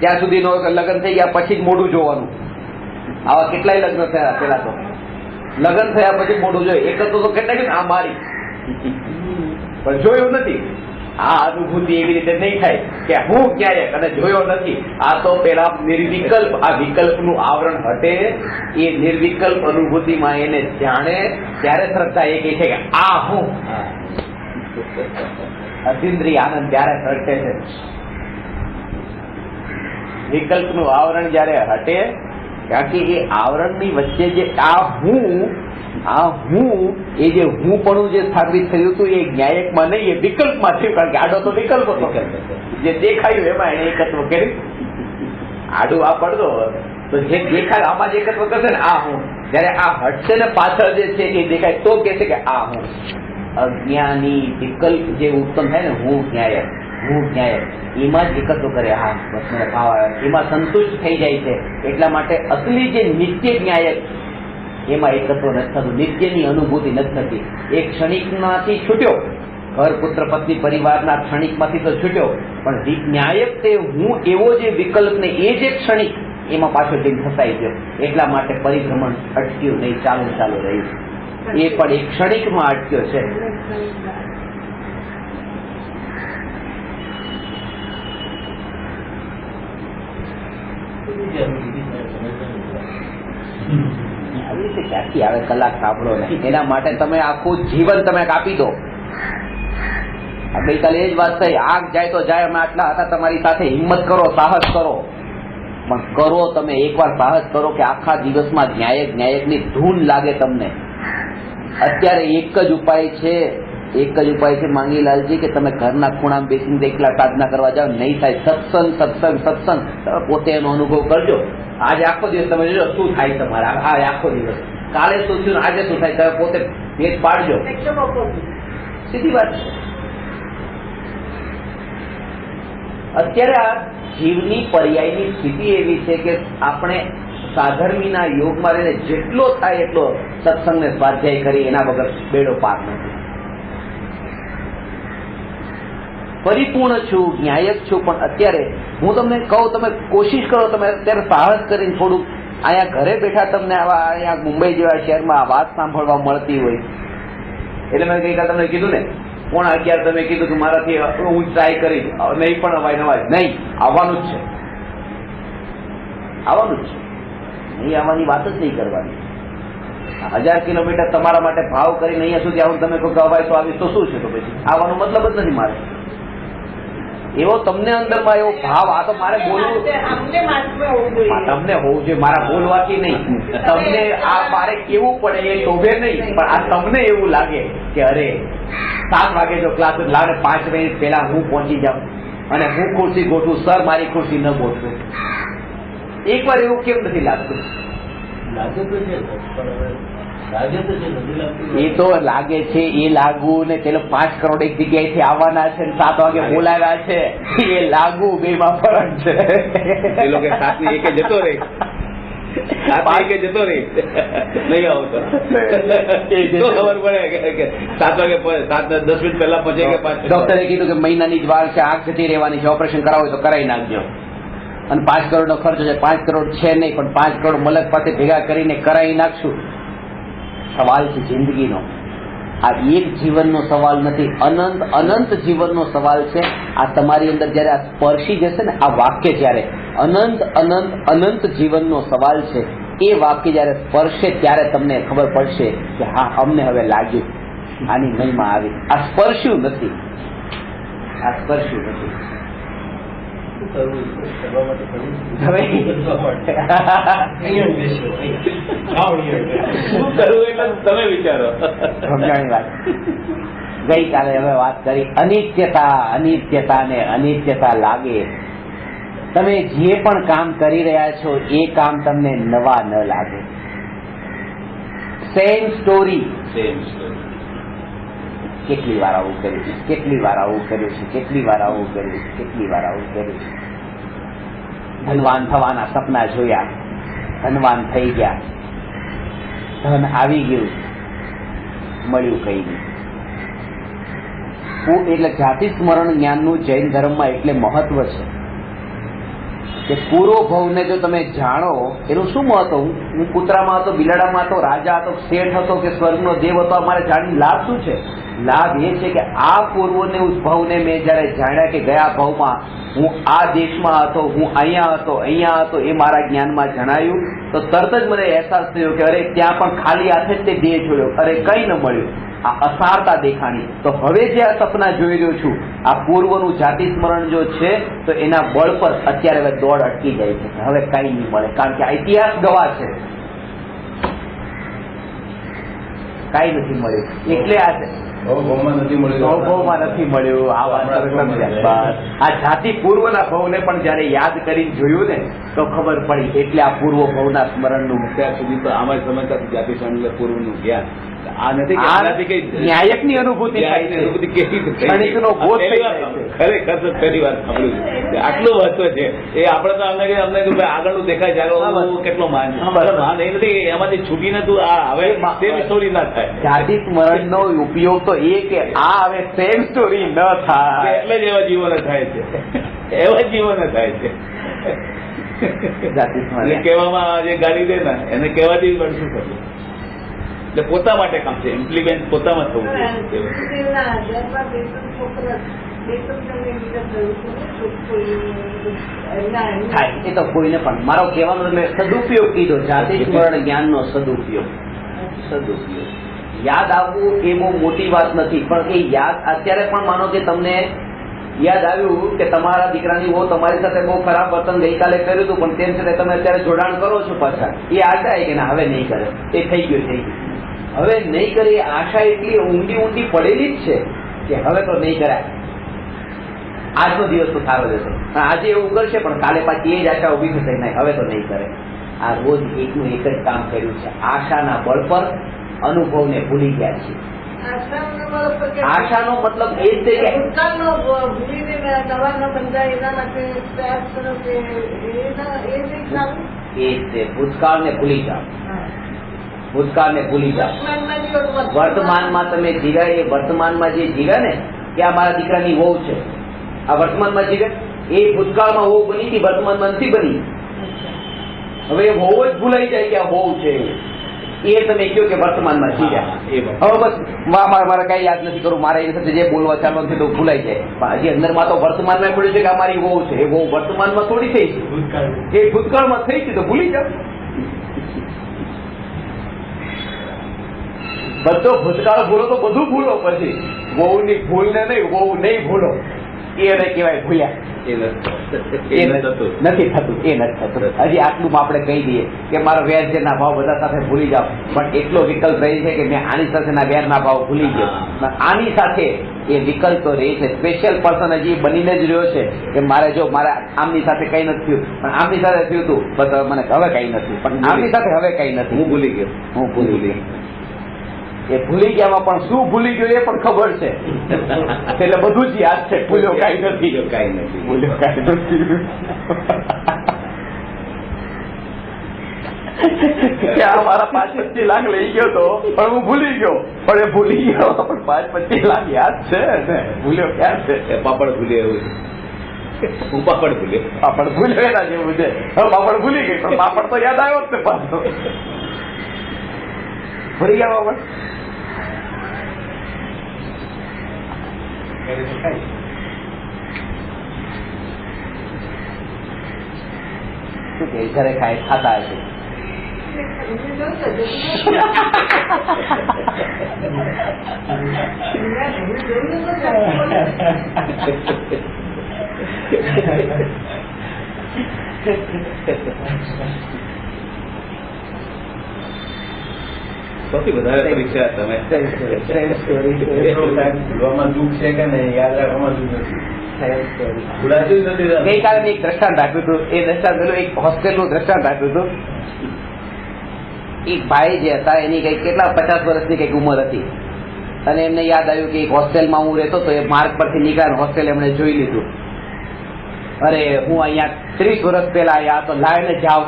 ત્યાં સુધી ન હોય કે લગ્ન થઈ ગયા પછી જ મોઢું જોવાનું. આવા કેટલાય લગ્ન થયા. પેલા તો લગ્ન થયા પછી મોઢું જોયું. એક તો કેટલાય આ મારી પણ જોયું નથી. આ અનુભૂતિ એવી રીતે નહીં થાય કે હું ક્યાંય અને જોયો નથી. આ તો પેલા નિર્વિકલ્પ, આ વિકલ્પનું આવરણ હટે. એ નિર્વિકલ્પ અનુભૂતિમાં એને જાણે ત્યારે શ્રદ્ધા એ કહે છે કે આ હું. અતિન્દ્રિય આનંદ ત્યારે હટે છે. વિકલ્પનું આવરણ જયારે હટે, કારણ કે એ આવરણની વચ્ચે જે આ હું એ જે હું પણ જે સ્થાપિત થયું હતું એ ન્યાયકમાં નહીં, એ વિકલ્પમાં થયું. કારણ કે આડો તો વિકલ્પ હતો. જે દેખાયું એમાં એને એકત્વ કર્યું. આડું આ પડદો તો જે દેખાય આમાં જ એકત્વ કરશે ને આ હું. જયારે આ હટશે ને પાછળ જે છે એ દેખાય તો કે છે કે આ હું. અજ્ઞાની વિકલ્પ જે ઉત્પન્ન થાય ને હું ન્યાયક એમાં જ એકત્વ કરે. હા બસ મને ભાવ આવે, એમાં સંતુષ્ટ થઈ જાય છે. એટલા માટે અસલી જે નિત્ય ન્યાયક એમાં એકત્વ નથી થતું. નિત્યની અનુભૂતિ નથી થતી. એક ક્ષણિકમાંથી છૂટ્યો, ઘર પુત્ર પત્ની પરિવારના ક્ષણિકમાંથી તો છૂટ્યો, પણ ન્યાયક તે હું એવો જે વિકલ્પ ને એ જે ક્ષણિક એમાં પાછો જઈને ફસાઈ ગયો. એટલા માટે પરિભ્રમણ અટક્યું નહીં, ચાલુ રહ્યું. એ પણ એક ક્ષણિકમાં અટક્યો છે. આવી રીતે ક્યાંથી આવે? કલાક સાંભળો ને એના માટે તમે આખું જીવન તમે કાપી દો. ગઈકાલે એ જ વાત થઈ, આગ જાય તો જાય, અમે આટલા હતા તમારી સાથે, હિંમત કરો, સાહસ કરો. પણ કરો તમે એકવાર સાહસ કરો કે આખા દિવસમાં ન્યાયકની ધૂન લાગે તમને. અત્યારે એક જ ઉપાય છે માંગીલાલજી, કે તમે ઘરના ખૂણામાં બેસીને એકલા સાધના કરવા જાઓ. નહીં થાય. સત્સંગ તમે પોતે એનો અનુભવ કરજો. આજે આખો દિવસ તમે જોજો શું થાય તમારે. આ આખો દિવસ કાલે શું થયું, આજે શું થાય, તમે પોતે ભેદ પાડજો. સીધી વાત છે. અત્યારે આ જીવની પર્યાયની સ્થિતિ એવી છે કે આપણે સાધર્મીના યોગમાં રહીને જેટલો થાય એટલો સત્સંગને સ્વાધ્યાય કરી, એના વગર બેડો પાર નથી. પરિપૂર્ણ છું, ન્યાયક છું, પણ અત્યારે હું તમને કહું, તમે કોશિશ કરો, તમે અત્યારે સાહસ કરીને થોડુંક અહીંયા ઘરે બેઠા તમને આવા અહીંયા મુંબઈ જેવા શહેરમાં આ વાત સાંભળવા મળતી હોય. એટલે મેં ગઈકાલે તમને કીધું ને 11:30 તમે કીધું કે મારાથી હું ટ્રાય કરી, નહીં પણ અવાય નહીં, આવવાનું જ છે. નહીં આવવાની વાત જ નહીં કરવાની. 1000 કિલોમીટર તમારા માટે ભાવ કરીને અહીંયા સુધી આવું તમે કહો કે અવાય તો આવીશ તો શું છે? તો પછી આવવાનો મતલબ જ નથી મારે. એવો તમને અંદરમાં એવો ભાવ, આ તો મારે બોલવું, તમને હોવું જોઈએ, મારા બોલવાથી નહીં. તમને આ મારે કેવું પડે એ શોભે નહીં, પણ આ તમને એવું લાગે કે અરે 7 વાગે જો ક્લાસ લાવે 5 મિનિટ પહેલા હું પહોંચી જાઉં અને હું ખુરશી ગોઠવું, સર મારી ખુરશી ન ગોઠવું. એકવાર એવું કેમ નથી લાગતું? લાગે તો છે પણ હવે લાગે તો છે નથી લાગતું. એ તો લાગે છે, એ લાગુ ને પેલો 5 કરોડ એક જગ્યાએથી આવવાના છે ને 7 વાગે બોલાવ્યા છે, એ લાગુ બેમાં ફરક છે. એ લોકો 7 ની એકે જતો રહે, 7 ની એકે જતો રહે નહીં આવતો તો ખબર પડે કે 7 વાગે 10 મિનિટ પહેલા પહોંચે કે 5. ડોક્ટરે કીધું કે મહિનાની જ વાર છે, આંખ જતી રહેવાની છે, ઓપરેશન કરાવો હોય તો કરાવી નાખજો. અને 5 કરોડનો ખર્ચ છે. 5 કરોડ છે નહીં, પણ 5 કરોડ મલક પાસે ભેગા કરીને કરાવી નાખશું. સવાલ છે જિંદગીનો. આ એક જીવનનો સવાલ નથી, અનંત અનંત જીવનનો સવાલ છે. આ તમારી અંદર જયારે આ સ્પર્શી જશે ને આ વાક્ય, જયારે અનંત અનંત અનંત જીવનનો સવાલ છે, એ વાક્ય જયારે સ્પર્શે ત્યારે તમને ખબર પડશે કે હા, અમને હવે લાગ્યું આની મહિમા આવી. આ સ્પર્શ્યું નથી, આ સ્પર્શ્યું નથી. કરવા માટે કરવું હવે અહીંયા બેસ્યો શું કરવું એટલે તમે વિચારો. સમજાણી વાત. ગઈકાલે હવે વાત કરી અનિત્યતા, અનિત્યતા ને અનિત્યતા લાગે. તમે જે પણ કામ કરી રહ્યા છો એ કામ તમને નવા ન લાગે. Same story. કેટલી વાર આવું કર્યું છે, કેટલી વાર આવું કર્યું છે, કેટલી વાર આવું કર્યું છે, કેટલી વાર આવું કર્યું છે. ધનવાન થવાના સપના જોયા, ધનવાન થઈ ગયા, ધન આવી ગયું, મળ્યું કઈ નહીં. એટલે જાતિ સ્મરણ જ્ઞાનનું જૈન ધર્મમાં એટલે મહત્વ છે કે પૂરો ભવને જો તમે જાણો એનું શું મહત્વ. હું કૂતરામાં હતો, બિલાડામાં હતો, રાજા હતો, શેઠ હતો કે સ્વર્ગનો દેવ હતો, અમારે જાણીને લાભ શું છે? લાભ એ છે કે આ પૂર્વને ઉદ્ભવને મેં જયારે જાણ્યા કે ગયા ભવમાં હું આ દેશમાં હતો, હું અહીંયા હતો, એ મારા જ્ઞાનમાં જણાયું તો તરત જ મને અહેસાસ થયો કે અરે ત્યાં પણ ખાલી હાથે જ તે દેહ જોયો, અરે કઈ ન મળ્યું. આ અસારતા દેખાણી. તો હવે જે આ સપના જોઈ રહ્યો છું, આ પૂર્વનું જાતિ સ્મરણ જો છે તો એના બળ પર અત્યારે હવે દોડ અટકી જાય છે. હવે કઈ નહીં મળે, કારણ કે આ ઇતિહાસ ગવાહ છે, કઈ નથી મળ્યું. એટલે આ ભવમાં નથી મળ્યું, ભવમાં નથી મળ્યું. આ વાત સમજ્યા. બસ આ જાતિ પૂર્વના ભવને પણ જયારે યાદ કરીને જોયું ને તો ખબર પડી. એટલે આ પૂર્વ ભવના સ્મરણનું અત્યાર સુધી તો આમાં સમજતા જાતિ સ્મરણ પૂર્વનું જ્ઞાન. આ નથી કે આનાથી કઈ ન્યાયકની અનુભૂતિ થાય છે. અનુભૂતિ કેવી રીતે થઈ? ક્ષણિકનો બોધ થઈ જાય છે. ખરેખર તો પહેલી વાર સાંભળ્યું છે. આટલું મહત્વ છે એ. આપણે તો અમને આગળનું દેખાય છે, આગળ કેટલો માન છે. માન એ નથી કે એમાંથી છૂટીને તું આ હવે સેમ સ્ટોરી ના થાય. જાતિ સ્મરણનો ઉપયોગ તો એ કે આ હવે સેમ સ્ટોરી ન થાય. એટલે જ એવા જીવન થાય છે, એવા જીવન થાય છે. જાતિ સ્મરણ કહેવામાં જે ગાડી દે ને એને કહેવાથી પણ શું થતું? એટલે પોતા માટે કામ છે, ઇમ્પ્લિમેન્ટ પોતામાં થવું જોઈએ. થાય એ તો કોઈને પણ. મારો કહેવાનો મેં સદુપયોગ કીધો, જાતિ સ્મરણ જ્ઞાનનો સદુપયોગ. યાદ આવવું એ બહુ મોટી વાત નથી, પણ એ યાદ અત્યારે પણ માનો કે તમને યાદ આવ્યું કે તમારા દીકરાની બહુ તમારી સાથે બહુ ખરાબ વર્તન ગઈકાલે કર્યું હતું, પણ તેમ છતાં તમે અત્યારે જોડાણ કરો છો પાછા. એ આશા કે ના હવે નહીં કરે, એ થઈ ગયું. હવે નહીં કરે એ આશા એટલી ઊંડી પડેલી જ છે કે હવે તો નહીં કરાય. આજનો દિવસ તો સારો જશે, આજે એવું કરશે પણ કાલે પાછી એ જ આશા ઉભી થશે, નહીં હવે તો નહીં કરે. આ રોજ એકનું એક જ કામ કર્યું છે, આશાના બળ પર અનુભવને ભૂલી ગયા છે. આશાનો મતલબ એ જ છે કે ભૂતકાળને ભૂલી જાઓ. ભૂતકાળને ભૂલી જાઓ. વર્તમાનમાં તમે જીવ્યા, એ વર્તમાનમાં જે જીવ્યા ને કે આ મારા દીકરાની વહુ છે, આ વર્તમાનમાં જીવ્યા, એ ભૂતકાળમાં વહુ બની હતી, વર્તમાનમાં નથી બની. હવે એ વહુ જ ભૂલાઈ જાય કે આ વહુ છે, એ તમે કહો કે વર્તમાનમાં જીવ્યા. હવે બસ મારે કઈ યાદ નથી કરવું, મારે એની સાથે જે બોલવા ચાલવાનું છે તો ભૂલાઈ જાય. પણ હજી અંદરમાં તો વર્તમાનમાં પડ્યું છે કે આ મારી વહુ છે. એ વહુ વર્તમાનમાં થોડી થઈ છે, એ ભૂતકાળમાં થઈ છે તો ભૂલી જાઓ. બધો ભૂતકાળ ભૂલો તો બધું ભૂલો, પછી વહુની ભૂલને નહીં, વહુ નહીં ભૂલો, એને કહેવાય ભૂલ્યા. નથી થતું. હજી આટલું આપણે કહી દઈએ કે મારો વેર છે ના ભાવ બધા સાથે ભૂલી જાઓ, પણ એટલો વિકલ્પ રહી છે કે મેં આની સાથેના વેરના ભાવ ભૂલી ગયો, આની સાથે એ વિકલ્પ તો રહે છે. સ્પેશિયલ પર્સન હજી બનીને જ રહ્યો છે કે મારે આમની સાથે કઈ નથી થયું, પણ આમની સાથે થયું હતું, બસ મને હવે કઈ નથી, પણ આમની સાથે હવે કઈ નથી, હું ભૂલી ગયો. એ ભૂલી ગયામાં પણ શું ભૂલી ગયો એ પણ ખબર છે. એટલે બધું જ યાદ છે, ભૂલ્યો કઈ નથી, ભૂલ્યો કઈ નથી. મારા 5-25 લાખ લઈ ગયો તો પણ હું ભૂલી ગયો, પણ એ ભૂલી ગયો પણ 5-25 લાખ યાદ છે ને, ભૂલ્યો ક્યાં છે? પાપડ ભૂલ્યો એવું છે. હું પાપડ ભૂલ્યો એના જેવું છે. હવે પાપડ ભૂલી ગઈ પણ પાપડ તો યાદ આવ્યો જ ને પાછો. ભૂલી ગયા પાપડ? શું કે ઘરે ખાતા હશે? સૌથી વધારે પરીક્ષા તમે ભૂલવામાં દુઃખ છે કે નહીં, યાદ રાખવામાં દુઃખ નથી. ભૂલાતું જ નથી. ગઈકાલે મેં એક દ્રષ્ટાંત આપ્યું હતું. એ દ્રષ્ટાંત પેલું એક હોસ્ટેલનું દ્રષ્ટાંત આપ્યું હતું. એક ભાઈ જે હતા એની કઈક કેટલા 50 વર્ષની કઈક ઉંમર હતી, અને એમને યાદ આવ્યું કે એક હોસ્ટેલમાં હું રહેતો તો એ માર્ગ પરથી નીકળ્યા, હોસ્ટેલ એમણે જોઈ લીધું. અરે હું અહીંયા 30 વર્ષ પહેલા આવ્યા તો લાવીને જાવ,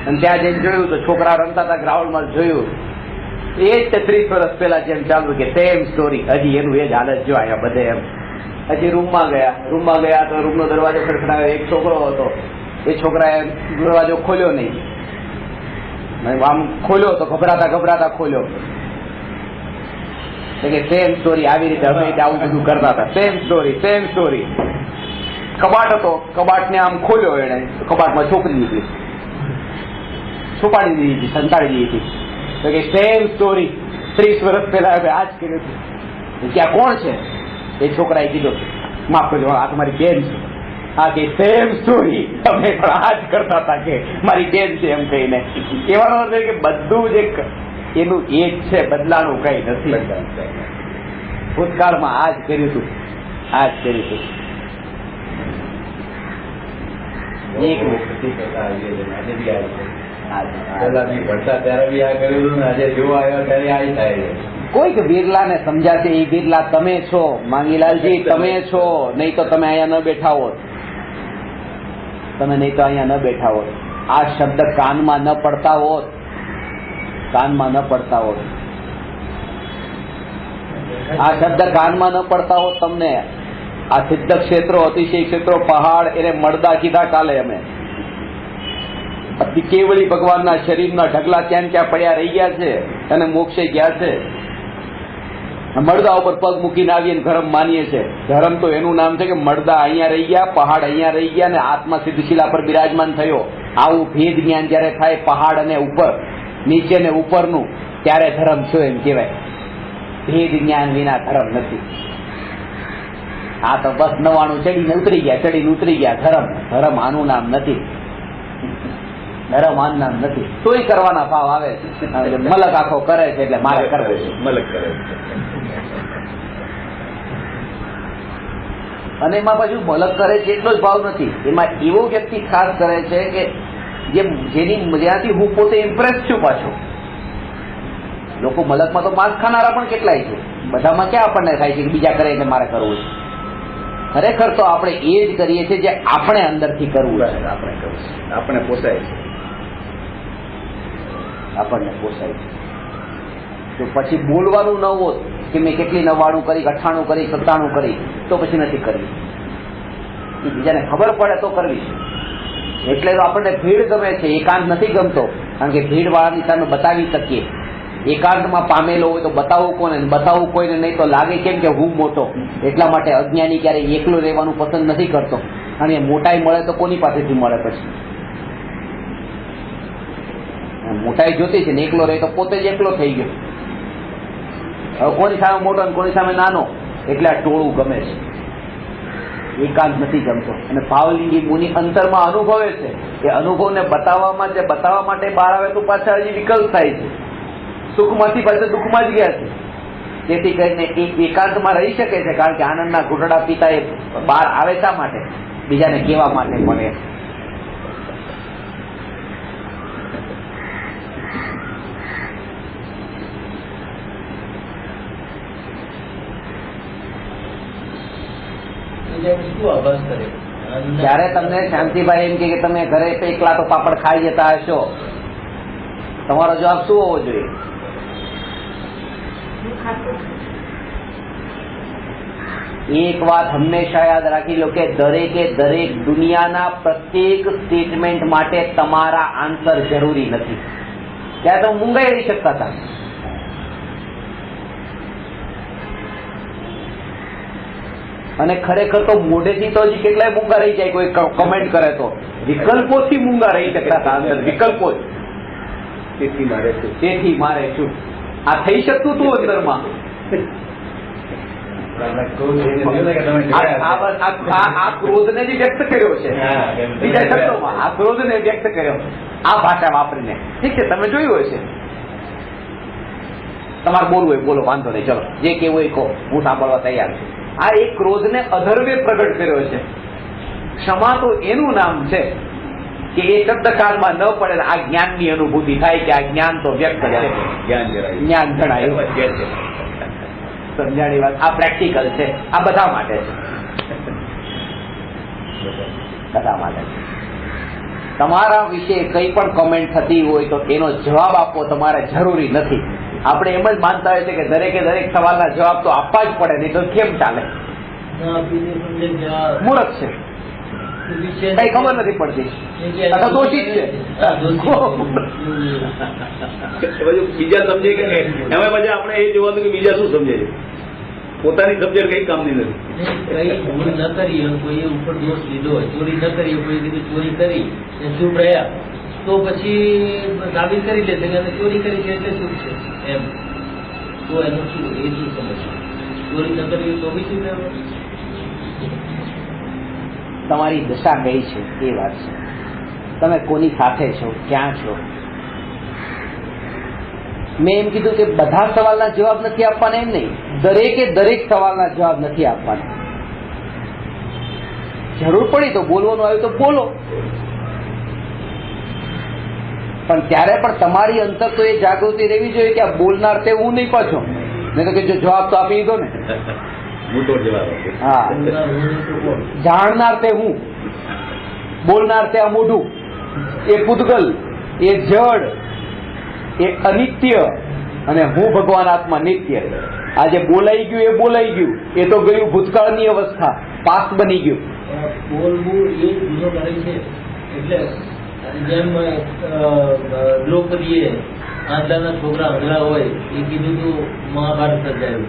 અને ત્યાં જઈને જોયું તો છોકરા રમતા હતા ગ્રાઉન્ડમાં, જોયું એ જ 30 વર્ષ પહેલા જેમ ચાલુ કે સેમ સ્ટોરી, હજી એનું એ જ હાલત જો અહીંયા બધે એમ. હજી રૂમમાં ગયા તો રૂમનો દરવાજો ખડખડાયો, એક છોકરો હતો, એ છોકરાએ દરવાજો ખોલ્યો નહીં, આમ ખોલ્યો તો ગભરાતા ખોલ્યો. કે સેમ સ્ટોરી આવી રીતે અમે આવું બધું કરતા હતા, સેમ સ્ટોરી. કબાટ હતો, કબાટને આમ ખોલ્યો એને, કબાટમાં છોકરી નીકળી, છુપાડી દીધી હતી, સંતાડી દીધી હતી. તો કે સેમ સ્ટોરી 30 વર્ષ પહેલા હવે આ જ કર્યું હતું. ત્યાં કોણ છે? એ છોકરાએ કીધું, માફ કરજો આ તમારી બેન છે. હા કે સેમ સ્ટોરી તમે પણ આ જ કરતા હતા કે મારી બેન છે એમ કહીને. કહેવાનો અર્થ કે બધું જ એનું એ જ છે, બદલાનું કઈ નથી. ભૂતકાળમાં આ જ કર્યું હતું. એક ભણતા ત્યારે બી આ કર્યું હતું ને આજે જેવો આવ્યો ત્યારે આ થાય છે. કોઈક બિરલાને સમજાશે, એ બિરલા તમે છો માંગીલાલજી, તમે છો, નહીં તો તમે અહીંયા ન બેઠા હોત. આ શબ્દ કાનમાં ન પડતા હોત. આ શબ્દ કાનમાં ન પડતા હોત તમને. આ સિદ્ધ ક્ષેત્રો, અતિશય ક્ષેત્રો, પહાડ એને મળદા કીધા કાલે અમે. કેવળી ભગવાનના શરીરના ઢગલા ત્યાં પડ્યા રહી ગયા છે અને મોક્ષે ગયા છે. મળદા ઉપર પગ મૂકીને આવીને ધર્મ માનીએ છે. ધર્મ તો એનું નામ છે કે મળદા અહીંયા રહી ગયા, પહાડ અહીંયા રહી ગયા, અને આત્મા સિદ્ધશિલા પર બિરાજમાન થયો. આવું ભેદ જ્ઞાન જયારે થાય પહાડ અને ઉપર, નીચે ને ઉપરનું, ત્યારે ધર્મ છો એમ કહેવાય. ભેદ જ્ઞાન વિના ધર્મ નથી. આ તો બસ 99 ચડીને ઉતરી ગયા ધર્મ આનું નામ નથી. તોય કરવાના ભાવ આવે છે. મલક આખો કરે છે એટલે મારે કરવો છે. અને એમાં પાછું મલક કરે છે એટલો જ ભાવ નથી. એમાં એવો વ્યક્તિ ખાસ કરે છે કે જેનાથી હું પોતે ઇમ્પ્રેસ છું. પાછો લોકો મલકમાં તો માસ ખાનારા પણ કેટલાય છે. બધામાં ક્યાં આપણને થાય છે કે બીજા કરે એટલે મારે કરવું છે. ખરેખર તો આપણે એ જ કરીએ છીએ જે આપણે અંદરથી કરવું છે. આપણને પોસાય છે. તો પછી બોલવાનું ન હોત કે મેં કેટલી 99 કરી, 98 કરી, 97 કરી, તો પછી નથી કરવી. બીજાને ખબર પડે તો કરવી. એટલે તો આપણને ભીડ ગમે છે, એકાંત નથી ગમતો. કારણ કે ભીડ વાળાની સામે બતાવી શકીએ. એકાંતમાં પામેલો હોય તો બતાવવું કોને, બતાવવું કોઈને નહીં તો લાગે કેમ કે હું મોટો. એટલા માટે અજ્ઞાની ક્યારેય એકલો રહેવાનું પસંદ નથી કરતો. અને મોટાઈ મળે તો કોની પાસેથી મળે? પછી મોટાઈ જોતી છે ને એકલો રહે તો પોતે જ એકલો થઈ ગયો. હવે કોની સામે મોટો અને કોની સામે નાનો, એટલે આ ટોળું ગમે છે. એકાંત નથી ગમતો. અને ભાવલિંગી મુનિ અંતરમાં અનુભવે છે. એ અનુભવને બતાવવા માટે બહાર આવે તો પાછા હજી વિકલ્પ થાય છે. સુખમાંથી પાછા દુઃખમાં જ ગયા છે. જેથી કરીને એ એકાંતમાં રહી શકે છે, કારણ કે આનંદના ઘૂંટડા પીતા એ બહાર આવે શા માટે? બીજાને કહેવા માટે પણ. જ્યારે તમને શાંતિભાઈ એમ કે તમે ઘરે એકલા તો પાપડ ખાઈ જતા હશો, તમારો જવાબ શું હોવો જોઈએ? એક વાત હંમેશા યાદ રાખી લો કે દરેકે દરેક દુનિયાના પ્રત્યેક સ્ટેટમેન્ટ માટે તમારા આન્સર જરૂરી નથી. ત્યારે તો મૂંગાઈ રહી શકતા હતા. અને ખરેખર તો મોઢેથી તો હજી કેટલાય મૂંગા રહી જાય, કોઈ કમેન્ટ કરે તો વિકલ્પોથી મૂંગા રહી શકતા હતા. અંદર વિકલ્પો તેથી મારે શું આ થઈ શકતું હતું અંદરમાં. આ ક્રોધને જે વ્યક્ત કર્યો છે બીજા શબ્દોમાં, આ ક્રોધને વ્યક્ત કર્યો આ ભાષા વાપરીને. ઠીક છે, તમે જોયું હશે. તમારે બોલવું હોય બોલો, વાંધો નહીં, ચલો જે કેવું હોય કહો, હું સાંભળવા તૈયાર છું. આ એક ક્રોધને અધર્વે પ્રગટ કર્યો છે. ક્ષમા તો એનું નામ છે કે એ શબ્દકાળમાં ન પડે, આ જ્ઞાનની અનુભૂતિ થાય કે આ જ્ઞાન તો વ્યક્ત છે, જ્ઞાન જણાય. સમજાણી વાત? આ પ્રેક્ટિકલ છે, આ બધા માટે છે, બધા માટે છે. તમારા વિશે કઈ પણ કોમેન્ટ થતી હોય તો એનો જવાબ આપવો તમારે જરૂરી નથી. આપણે એમ જ માનતા હોય છે કે દરેકે દરેક સવાલના જવાબ તો આપવા જ પડે, નહીં તો કેમ ચાલે? મૂર્ખ છે, કઈ ખબર નથી પડતી, અથવા દોષિત છે. બીજા સમજે કે એમાં પછી આપણે એ જોવાનું કે બીજા શું સમજે છે. પોતાની સમજણ કઈ કામની નથી. કઈ ભૂલ ન કરી કોઈ ઉપર દોષ લીધો હોય, ચોરી ન કરી કોઈ કીધું ચોરી કરી ચૂપ રહ્યા, તો પછી સાબિત કરી લેશે કે ચોરી કરી છે એટલે શું છે એમ. તો એનું શું એ શું સમજશે? ચોરી ન કરી તો બી શું કહેવાય? તમારી દશા કઈ છે એ વાત છે. તમે કોની સાથે છો, ક્યાં છો? મેં એમ કીધું કે બધા સવાલના જવાબ નથી આપવાના એમ નહીં, દરેકે દરેક સવાલના જવાબ નથી આપવાના. જરૂર પડી તો બોલવાનું આવ્યું તો બોલો, પણ ત્યારે પણ તમારી અંતર તો એ જાગૃતિ રહેવી જોઈએ કે આ બોલનાર તે હું નહીં પાછો, નહીં તો કે જો જવાબ તો આપી દીધો ને. હા, જાણનાર તે હું, બોલનાર તે આ મોઢું, એ પૂતગલ, એ જડ, એ અનિત્ય, અને હું ભગવાન આત્મા નિત્ય. આજે બોલાઈ ગયું એ બોલાઈ ગયું, એ તો ગયું ભૂતકાળની અવસ્થા, પાસ્ટ બની ગયું. બોલવું એ ગુનો કરે છે. એટલે જેમ દ્રૌપદીએ આંધળાના છોકરા હંગરા હોય એ કીધું તો મહાભારત સર્જાયું.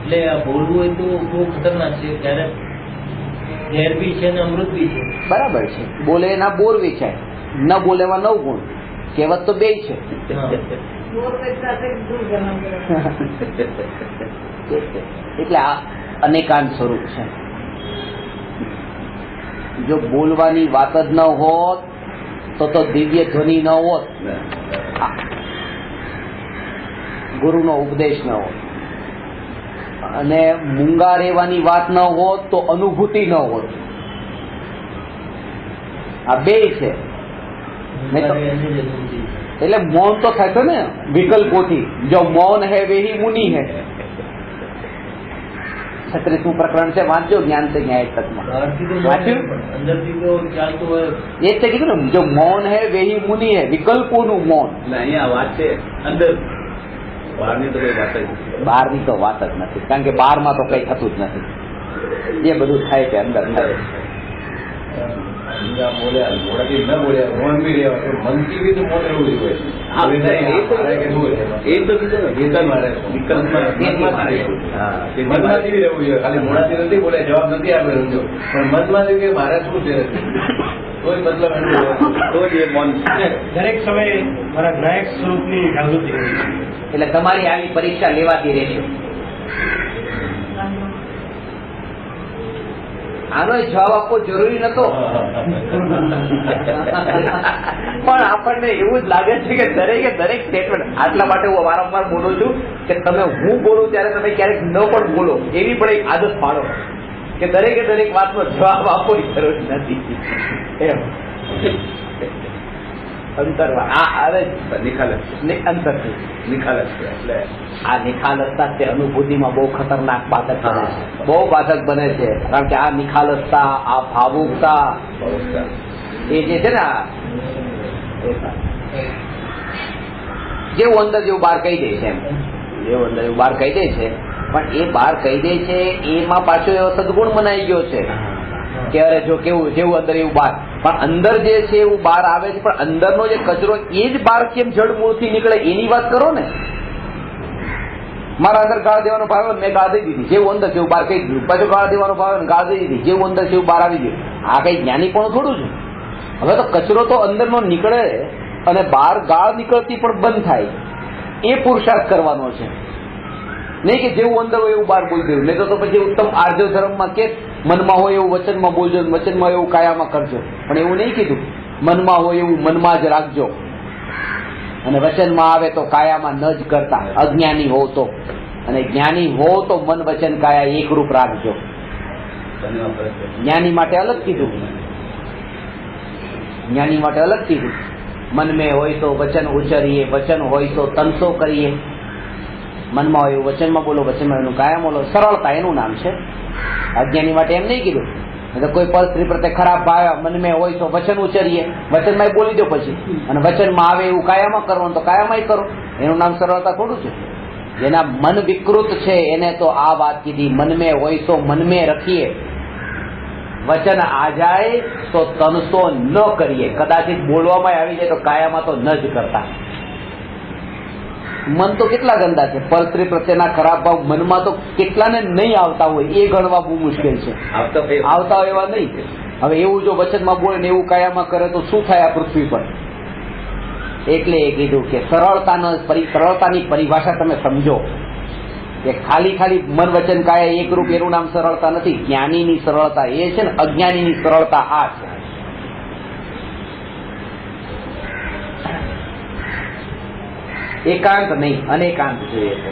એટલે આ બોલવું એ તો બહુ ખતરનાક છે. ત્યારે ઝેર બી છે ને અમૃત બી છે. બરાબર છે. બોલે એના બોર વેચાય, ન બોલેવા 9 ગુણ. કહેવત તો બે છે. એટલે આ અનેકાંત સ્વરૂપ છે. જો બોલવાની વાત જ ન હોત તો દિવ્ય ધ્વનિ ન હોત, ગુરુનો ઉપદેશ ન હોત, અને મૂંગા રહેવાની વાત ન હોત તો અનુભૂતિ ન હોત. આ બે છે. એટલે મૌન તો થશે ને વિકલ્પોથી. જો મૌન હે વેહી મુનિ હે. 36મું પ્રકરણ છે, વાંચજો જ્ઞાન છે ન્યાય તકમાં. વાંચ્યું? એ જ તે કીધું ને, જો મૌન હે વેહી મુનિ હે, વિકલ્પોનું મૌન. અહીંયા વાત છે અંદર, બહારની તો કઈ વાત જ નથી. બહારની તો વાત જ નથી, કારણ કે બહારમાં તો કઈ થતું જ નથી. જે બધું થાય છે અંદર થાય. બોલ્યા મોડાથી ન બોલ્યા, મૌન બી રહેવા, મનથી બી તો મૌન રહેવું જોઈએ. એ તો કીધું ને, મનમાંથી બી રહેવું જોઈએ. ખાલી મોડાથી નથી બોલ્યા, જવાબ નથી આપે સમજો, પણ મનમાંથી કે મારે શું છે કોઈ મતલબ તો જ એ મૌન. દરેક સમયે મારા નાયક સ્વરૂપની જાગૃતિ રહી છે. એટલે તમારી આવી પરીક્ષા લેવાતી રહેશે. આનો જવાબ આપવો જરૂરી નતો. પણ આપણને એવું જ લાગે છે કે દરેક સ્ટેટમેન્ટ, આટલા માટે હું વારંવાર બોલું છું કે તમે હું બોલું ત્યારે તમે ક્યારેક ન પણ બોલો, એવી પણ એક આદત પાડો કે દરેક વાતનો જવાબ આપવાની જરૂર નથી. એમ અંતરવા એટલે આ નિખાલસતા તે અનુભૂતિમાં બહુ ખતરનાક બાધક બને છે, બહુ બાધક બને છે. કારણ કે આ નિખાલસતા, આ ભાવુકતા એ જે છે ને, જેવું અંદર જેવું બહાર કહી દે છે, એમ જેવું અંદર એવું બહાર કહી દે છે, પણ એ બહાર કહી દે છે એમાં પાછો એવો સદગુણ મનાઈ ગયો છે કે અરે જો કેવું જેવું અંદર એવું બહાર, પણ અંદર જે છે એવું બહાર આવે છે, પણ અંદરનો જે કચરો એ જ બહાર કેમ જડમૂળથી નીકળે એની વાત કરો ને. મારા અંદર ગાળ દેવાનો ભાવ મેં ગાળ દઈ દીધી, જેવું અંદર જેવું બહાર કહી દીધું, પાછું ગાળ દેવાનો ભાવ ગાળ દઈ દીધી, જેવું અંદર જેવું બહાર આવી ગયું. આ કઈ જ્ઞાની પણ થોડું છે. હવે તો કચરો તો અંદરનો નીકળે અને બહાર ગાળ નીકળતી પણ બંધ થાય, એ પુરુષાર્થ કરવાનો છે. નહીં કે જેવું અંદર હોય એવું બહાર બોલી દેવું. નહીં તો પછી ઉત્તમ આર્ય ધર્મમાં કે મનમાં હોય એવું વચનમાં બોલજો, વચનમાં એવું કાયામાં કરજો. પણ એવું નહીં કીધું, મનમાં હોય એવું મનમાં જ રાખજો અને વચનમાં આવે તો કાયામાં ન જ કરતા. અજ્ઞાની હો તો, અને જ્ઞાની હો તો મન વચન કાયા એકરૂપ રાખજો. જ્ઞાની માટે અલગ કીધું, જ્ઞાની માટે અલગ કીધું. મન મેં હોય તો વચન ઉચ્ચરીએ, વચન હોય તો તનસો કરીએ. મનમાં હોય એવું વચનમાં બોલો, વચનમાં એનું કાયમ બોલો. સરળતા એનું નામ છે. અજ્ઞાની માટે એમ નહીં કીધું. કોઈ પર સ્ત્રી પ્રત્યે ખરાબ ભાવ મનમાં હોય તો વચન ઉચ્ચરીએ, વચનમાં બોલી દો પછી, અને વચનમાં આવે એવું કાયામાં કરવાનું તો કાયામાં કરો. એનું નામ સરળતા થોડું છે. જેના મન વિકૃત છે એને તો આ વાત કીધી, મનમે હોય તો મનમે રખીએ, વચન આ જાય તો તનસો ન કરીએ. કદાચિત બોલવામાં આવી જાય તો કાયામાં તો ન જ કરતા. મન તો કેટલા ગંદા છે. પરસ્ત્રી પ્રત્યેના ખરાબ ભાવ મનમાં તો કેટલાને નહીં આવતા હોય, એ ગણવા બહુ મુશ્કેલ છે. આવતા હોય એવા નહીં. હવે એવું જો વચનમાં બોલે ને એવું કાયામાં કરે તો શું થાય આ પૃથ્વી પર? એટલે એ કીધું કે સરળતાની પરિભાષા તમે સમજો કે ખાલી મન વચન કાયા એક રૂપ, એનું નામ સરળતા નથી. જ્ઞાનીની સરળતા એ છે ને અજ્ઞાનીની સરળતા આ છે. એકાંત નહીં, અનેકાંત જોઈએ છે.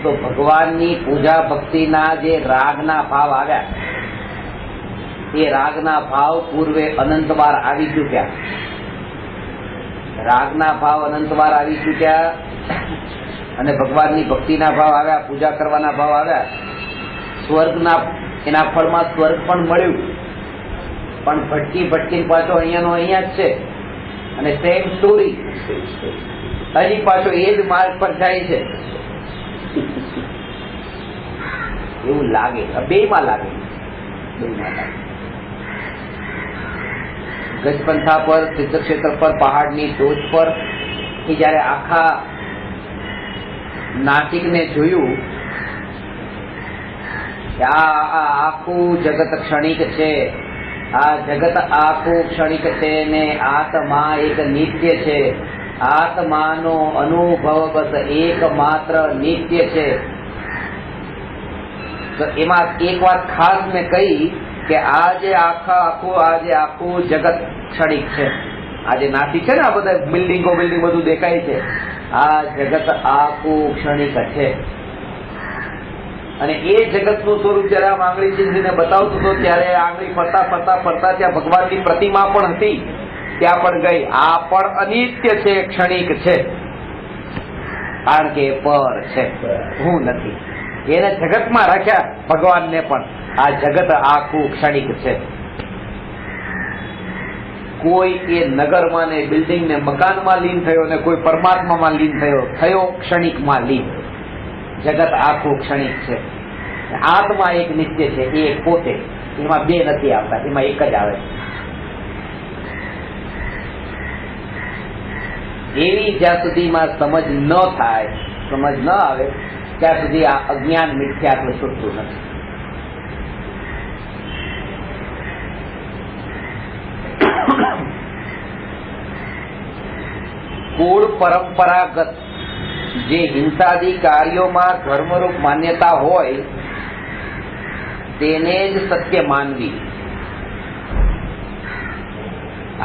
તો ભગવાનની પૂજા ભક્તિના જે રાગના ભાવ આવ્યા, એ રાગના ભાવ પૂર્વે અનંતવાર આવી ચૂક્યા. રાગના ભાવ અનંતવાર આવી ચૂક્યા અને ભગવાનની ભક્તિના ભાવ આવ્યા, પૂજા કરવાના ભાવ આવ્યા. સ્વર્ગના એના ફળમાં સ્વર્ગ પણ મળ્યું, પણ ભટકી પાછો અહીંયાનો અહીંયા જ છે. અને સેમ સ્ટોરી હજી પાછો એ જ માર્ગ પર જાય છે એવું લાગે. બેમાં લાગે. ગજપંથા પર, સિદ્ધક્ષેત્ર પર, પહાડની ટોચ પર એ જયારે આખા નાસિકને જોયું કે આ આખું જગત ક્ષણિક છે, આ જગત આખું ક્ષણિક છે ને આત્મા એક નિત્ય છે. આત્માનો અનુભવ બસ એકમાત્ર નિત્ય છે. તો એમાં એક વાત ખાસ મેં કહી કે આ જે આખું જગત ક્ષણિક છે. આ જે નાસિક છે ને, આ બધા બિલ્ડિંગ બધું દેખાય છે, આ જગત આખું ક્ષણિક છે. અને એ જગતનું સ્વરૂપ જયારે આમ આંગળી ચીંધીને બતાવતો હતો ત્યારે આંગળી ફરતા ત્યાં ભગવાનની પ્રતિમા પણ હતી, ત્યાં પણ ગઈ. આ પણ અનિત્ય છે, ક્ષણિક છે, કારણ કે પર છે, હું નથી. એને જગતમાં રાખ્યા ભગવાનને પણ. આ જગત આખું ક્ષણિક છે. કોઈ એ નગરમાં ને બિલ્ડિંગ ને મકાનમાં લીન થયો ને કોઈ પરમાત્મામાં લીન થયો ક્ષણિકમાં લીન. જગત આખું ક્ષણિક છે. આત્મા એક નિત્ય છે, એ એક પોતે. એમાં બે નથી આવતા, એમાં એક જ આવે. એવી જ્યાં સુધીમાં સમજ ન થાય, સમજ ન આવે ત્યાં સુધી આ અજ્ઞાન મિથ્યાત્વ છૂટતું નથી. કુળ પરંપરાગત જે હિંસાદી કાર્યોમાં ધર્મરૂપ માન્યતા હોય તેને જ સત્ય માનવી.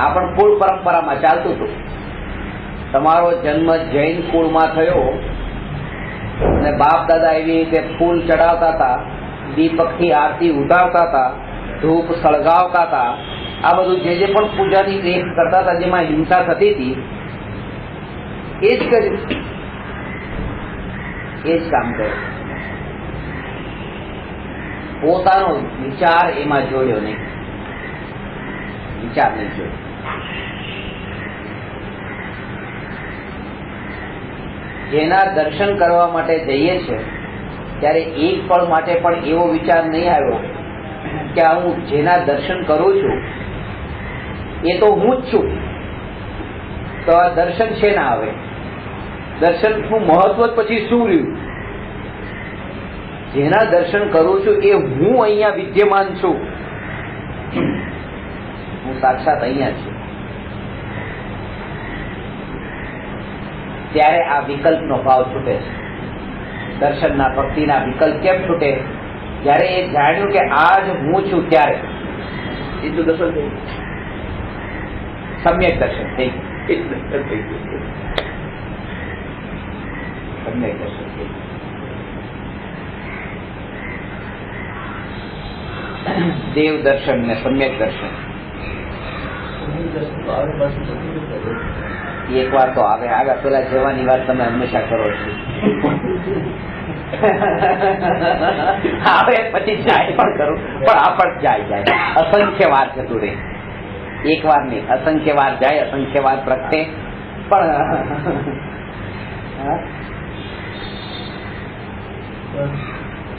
આ પણ કુળ પરંપરામાં ચાલતું હતું. તમારો જન્મ જૈન કુળમાં થયો અને બાપ દાદા એવી રીતે ફૂલ ચડાવતા હતા, દીપકથી આરતી ઉતારતા હતા, ધૂપ સળગાવતા હતા, આ બધું જે પણ પૂજાની રીત કરતા હતા જેમાં હિંસા થતી હતી એ જ કર્યું, એ જ કામ કર્યું. પોતાનો વિચાર એમાં જોડ્યો નહીં, વિચાર નહીં જોડ્યો. જેના દર્શન કરવા માટે જઈએ છે ત્યારે એક પળ માટે પણ એવો વિચાર નહીં આવ્યો કે હું જેના દર્શન કરું છું એ તો હું જ છું, તો આ દર્શન છે ના આવે, દર્શનનું મહત્વ પછી શું રહ્યું? જેના દર્શન કરું છું એ હું અહીંયા વિદ્યમાન છું, હું સાક્ષાત અહીંયા છું. ત્યારે આ વિકલ્પનો ભાવ છૂટે છે. દર્શનના ભક્તિના વિકલ્પ કેમ છૂટે? જ્યારે એ જાણ્યું કે આ જ હું છું ત્યારે એ તો દર્શન થયું, સમ્યક દર્શન થઈ ગયું. સમ્યક દર્શન થઈ ગયું. દેવ દર્શન ને સમ્યક દર્શન એક વાર તો આવે, આગળ પેલા જવાની વાત તમે હંમેશા કરો છો. આવે પછી જાય પણ કરું, પણ આ પણ જાય અસંખ્ય વાર જતું રહે. એક વાર નહીં, અસંખ્ય વાર જાય, અસંખ્ય વાર પ્રગટે. પણ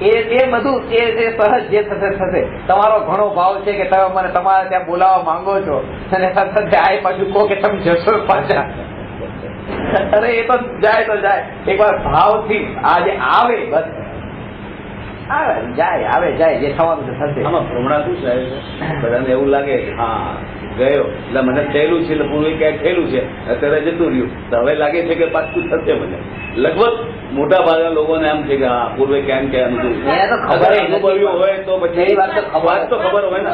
એ બધું એ સહજ જે થશે. તમારો ઘણો ભાવ છે કે તમે મને તમારે ત્યાં બોલાવવા માંગો છો અને સતત આ પાછું કહો કે તમે જશો પાછા. અરે એ તો જાય એકવાર ભાવથી આજે આવે, બસ આવે જાય, આવે જાય, જે થવાનું છે થશે. આમાં ભ્રમણા શું થાય છે, બધાને એવું લાગે હા ગયો એટલે મને થયેલું છે, એટલે પૂર્વે ક્યાંક થયેલું છે, અત્યારે જતું રહ્યું, તો હવે લાગે છે કે પાછું થશે. મને લગભગ મોટા ભાગના લોકોને એમ છે કે હા પૂર્વે ક્યાંક ક્યાં અનુભવ્યું હોય તો પછી વાત તો ખબર હોય ને.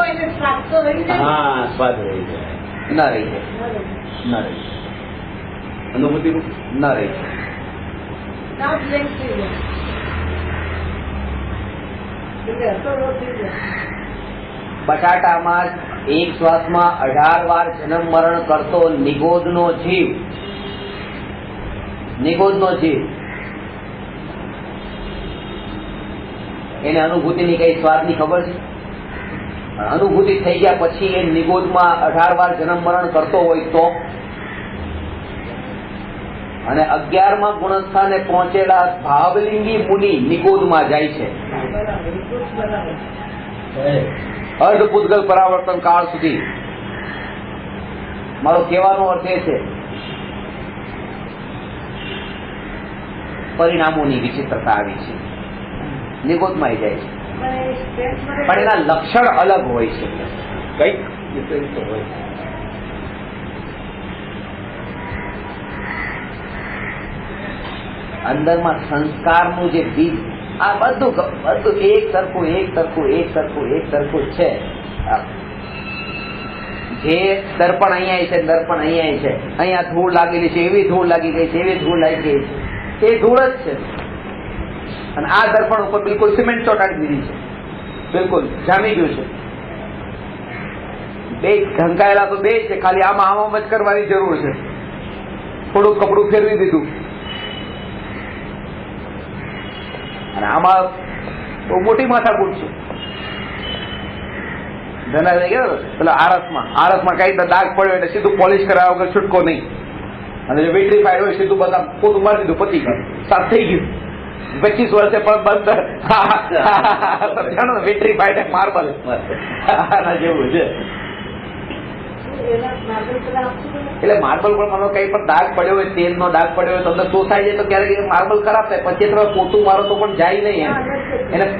હા સ્વાદ રહી જાય, ના રહી જાય, ના રહી અનુભૂતિ ના રહી. બટાટામાં એક શ્વાસમાં 18 વાર જન્મ મરણ કરતો નિગોદનો જીવ એને અનુભૂતિની કઈ સ્વાદની ખબર છે? અનુભૂતિ થઈ ગયા પછી એ નિગોદમાં 18 વાર જન્મ મરણ કરતો હોય તો, અને 11મા ગુણસ્થાને પહોંચેલા ભાવલિંગી મુનિ નિગોદમાં જાય છે અર્ધ પૂતગલ પરાવર્તન કાળ સુધી. મારો કહેવાનો અર્થ એ છે પરિણામોની વિચિત્રતા આવી છે. નિગોદમાં જાય છે પણ એના લક્ષણ અલગ હોય છે, કઈક હોય. અંદરમાં સંસ્કારનું જે બીજ, આ બધું એક સરખું છે. જે દર્પણ અહીંયા છે, દર્પણ અહીંયા છે, અહીંયા ધૂળ લાગેલી છે, એવી ધૂળ લાગી ગઈ છે, એવી ધૂળ લાગી ગઈ છે, એ ધૂળ જ છે. અને આ દર્પણ ઉપર બિલકુલ સિમેન્ટ ચોટાડી દીધી છે, બિલકુલ જામી ગયું છે. બે ઢંકાયેલા તો બે છે, ખાલી આમાં જ કરવાની જરૂર છે. થોડું કપડું ફેરવી દીધું અને આમાં બહુ મોટી માથાકૂટ છે. પેલા આરસમાં કઈ દાગ પડ્યો એટલે સીધું પોલિશ કરાવ્યા વગર છૂટકો નહીં, અને જો વિટ્રીફાઈડ હોય સીધું બધા પોતું મારી દીધું, પતી ગયું, સાફ થઈ ગયું. 25 વર્ષે પણ બંધ વિટ્રીફાઈડ માર્બલ જેવું છે. એટલે માર્બલ પણ મને કઈ પણ દાગ પડ્યો હોય, તેલનો દાગ પડ્યો હોય, તમને શોષાઈ જાય તો ક્યારેક માર્બલ ખરાબ થાય, પછી તમે પોતું મારો તો પણ જાય નહીં.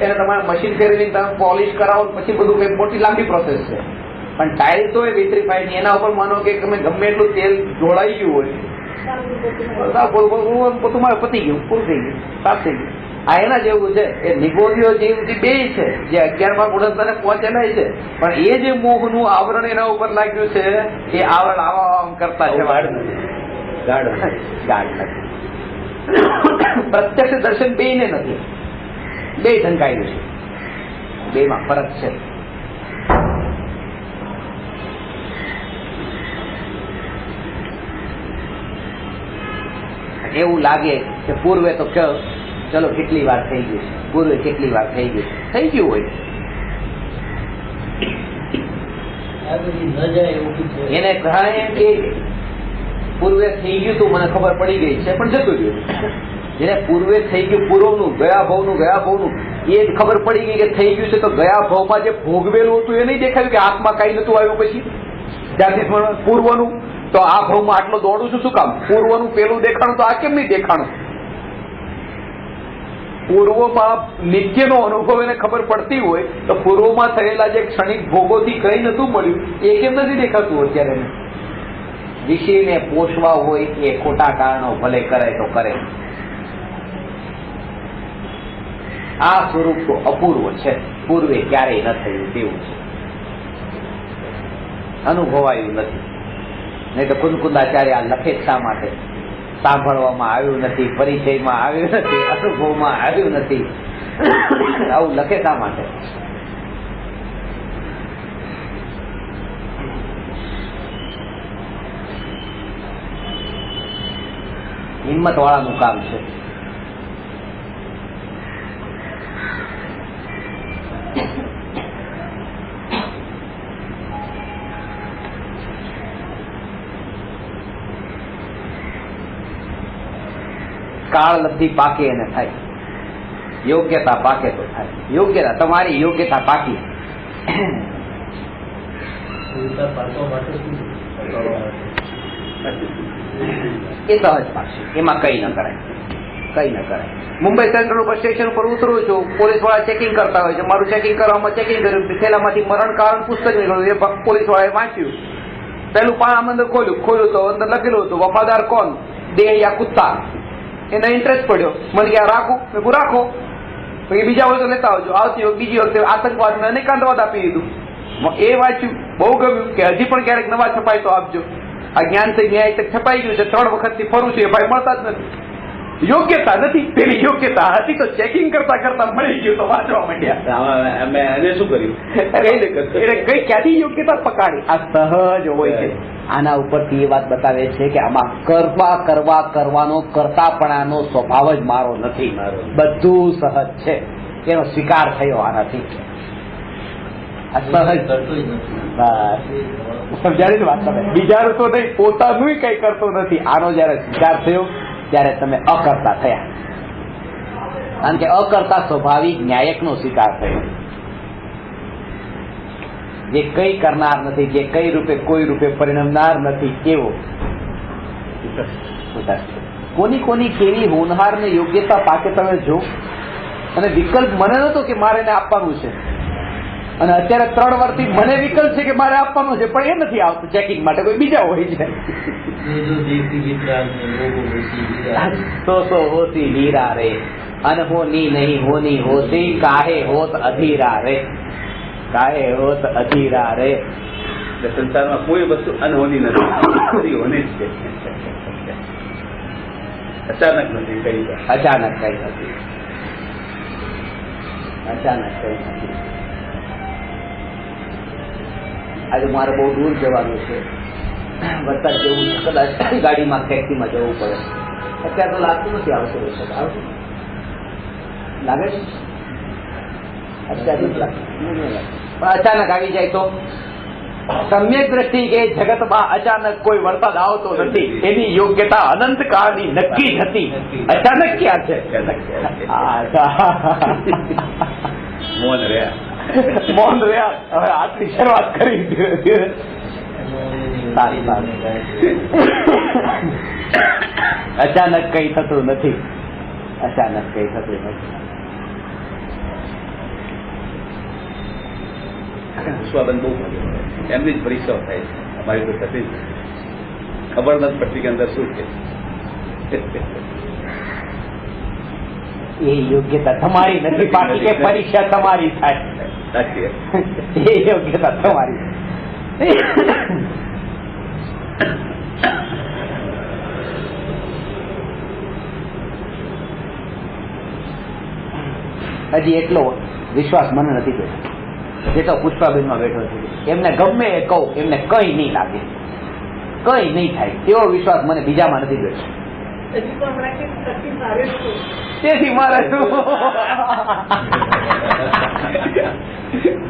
એને તમારે મશીન ફેરવીને તમે પોલિશ કરાવો, પછી બધું કઈ મોટી લાંબી પ્રોસેસ છે. પણ ટાઇલ તો એ વિટ્રીફાઈડ, એના ઉપર માનો કે તમે ગમે એટલું તેલ ઢોળાઈ ગયું હોય પોતું મારે પતી ગયું, પૂરું થઈ ગયું, સાફ થઈ ગયું. આ એના જેવું છે એ નિગોદીઓ જીવથી બે છે જે 11મા ગુણસ્તરે પહોંચેલા છે, પણ એ જે મોહનું આવરણ એના ઉપર લાગ્યું છે એ આવરણ આવા કરતા છે, ગાઢ નથી. પ્રત્યક્ષ દર્શન બે ને નથી, બે ઢંકાયેલું છે, બે માં ફરક છે. એવું લાગે કે પૂર્વે તો ચલો કેટલી વાર થઈ ગયું છે, પૂર્વે કેટલી વાર થઈ ગયું, થઈ ગયું હોય એને કહે કે પૂર્વે થઈ ગયું તું, મને ખબર પડી ગઈ છે, પણ જતું રહ્યું. જેને પૂર્વે થઈ ગયું, પૂર્વનું ગયા ભાવનું એ જ ખબર પડી ગઈ કે થઈ ગયું છે, તો ગયા ભાવમાં જે ભોગવેલું હતું એ નહીં દેખાયું કે હાથમાં કઈ નતું આવ્યું. પછી ત્યાંથી પૂર્વનું તો આ ભાવમાં આટલો દોડું છું શું કામ? પૂર્વનું પેલું દેખાણું તો આ કેમ નહીં દેખાણું? પૂર્વમાં નિત્યનો અનુભવ એને ખબર પડતી હોય તો પૂર્વમાં થયેલા જે ક્ષણિક ભોગોથી કઈ નતું મળ્યું એ કેમ નથી દેખાતું અત્યારે? ઋષિને પોષવા હોય એ ખોટા કારણો ભલે કરે તો કરે. આ સ્વરૂપ તો અપૂર્વ છે, પૂર્વે ક્યારેય ન થયું તેવું છે, અનુભવાયું નથી. નહીં તો કુંદકુંદાચાર્ય આ લખે શા માટે? સાંભળવામાં આવ્યું નથી, પરિચયમાં આવ્યું નથી, અનુભવમાં આવ્યું નથી, આવું લખે શા માટે? હિંમત વાળાનું કામ છે. કાળ લબ્ધી પાકે એને થાય, યોગ્યતા પાકે તો થાય. યોગ્યતા તમારી યોગ્યતા પાકી એ સહજ પાકશે, એમાં કઈ ન કરાય. મુંબઈ સેન્ટ્રલ ઉપર સ્ટેશન ઉપર ઉતરું છું, પોલીસ વાળા ચેકિંગ કરતા હોય છે, મારું ચેકિંગ કરવામાં ચેકિંગ કર્યું, થેલામાંથી મરણ કારણ પુસ્તક નીકળ્યું, એ પોલીસ વાળાએ વાંચ્યું. પેલું પાન અંદર ખોલ્યું તો અંદર લખેલું હતું વફાદાર કોણ, દેહ યા કુત્તા. એને ઇન્ટરેસ્ટ પડ્યો, મને કે રાખું, મેં રાખો, પછી બીજા હોય તો લેતા આવજો. આવતી વખતે બીજી વખતે આતંકવાદ અને એકાંતવાદ આપી દીધું. એ વાંચ્યું, બહુ ગમ્યું કે હજી પણ ક્યારેક નવા છપાય તો આપજો. આ જ્ઞાન થી ન્યાય તક છપાઈ ગયું છે, 3 વખતથી ફરું છું, એ ભાઈ મળતા જ નથી. યોગ્યતા નથી, પેલી યોગ્યતા હતી તો ચેકિંગ કરતા મળી ગયું તો વાંચવા માંડ્યા. એને શું કર્યું? કઈ ક્યાંથી યોગ્યતા પકાડી? આ સહજ હોય છે. આના ઉપરથી એ વાત બતાવે છે કે આમાં કરવાનો કરતાપણાનો સ્વભાવ જ મારો નથી, બધું સહજ છે, એનો સ્વીકાર થયો આનાથી. સમજાવી વાત તમે બીજાનું તો નહીં, પોતાનું કઈ કરતો નથી. આનો જયારે સ્વીકાર થયો ત્યારે તમે અકર્તા થયા, કારણ કે અકર્તા સ્વાભાવિક ન્યાયકનો સ્વીકાર થયો. જે કઈ કરનાર નથી, જે કઈ રૂપે કોઈ રૂપે પરિણમનાર નથી, કેવો કોની કેવી હોનહાર ને યોગ્યતા પાકે તમે જો. અને વિકલ્પ મને નતો કે મારે એને આપવાનું છે, અને અત્યારે 3 વર્ષથી મને વિકલ્પ છે કે મારે આપવાનું છે, પણ એ નથી આવતું ચેકિંગ માટે, કોઈ બીજા હોય છે. તો હોતી હીરા રે, અનહોની નહીં હોની હોતી, કાહે હોત અધીરા રે, કાહે હોત અધીરા રે. સંસારમાં કોઈ વસ્તુ અનહોની નથી, હોની જ છે. અચાનક નથી કઈ, અચાનક કઈ નથી, અચાનક કઈ નથી. આજે મારે બહુ દૂર જવાનું છે, વરસાદ જવું, કદાચ ગાડીમાં ટેક્સીમાં જવું પડે. અત્યારે તો લાગતું નથી આવશે, આવશે લાગે છે અત્યારે નથી લાગતું, પણ અચાનક આવી જાય તો સમ્યક દ્રષ્ટિ કે જગતમાં અચાનક કોઈ વરસાદ આવતો નથી, એની યોગ્યતા અનંત કાળની નક્કી જ હતી. અચાનક ક્યાં છે? મૌન રહ્યા. હવે આજની શરૂઆત કરી ધીરે ધીરે. અચાનક કઈ થતું નથી, અચાનક કઈ થતું નથી. વિશ્વાબંધ બહુ એમની જ પરીક્ષાઓ થાય છે, અમારી તો થતી જ ખબર નથી પડતી કે અંદર શું છે. એ યોગ્યતા તમારી નથી, બાકી કે પરીક્ષા તમારી થાય, એ યોગ્યતા તમારી. હજી એટલો વિશ્વાસ મને નથી બેઠો જેટલો પુષ્પાબેનમાં બેઠો છે. એમને ગમે એ કહું એમને કઈ નહીં લાગે, કઈ નહીં થાય એવો વિશ્વાસ મને બીજામાં નથી બેઠો. તેથી મારે શું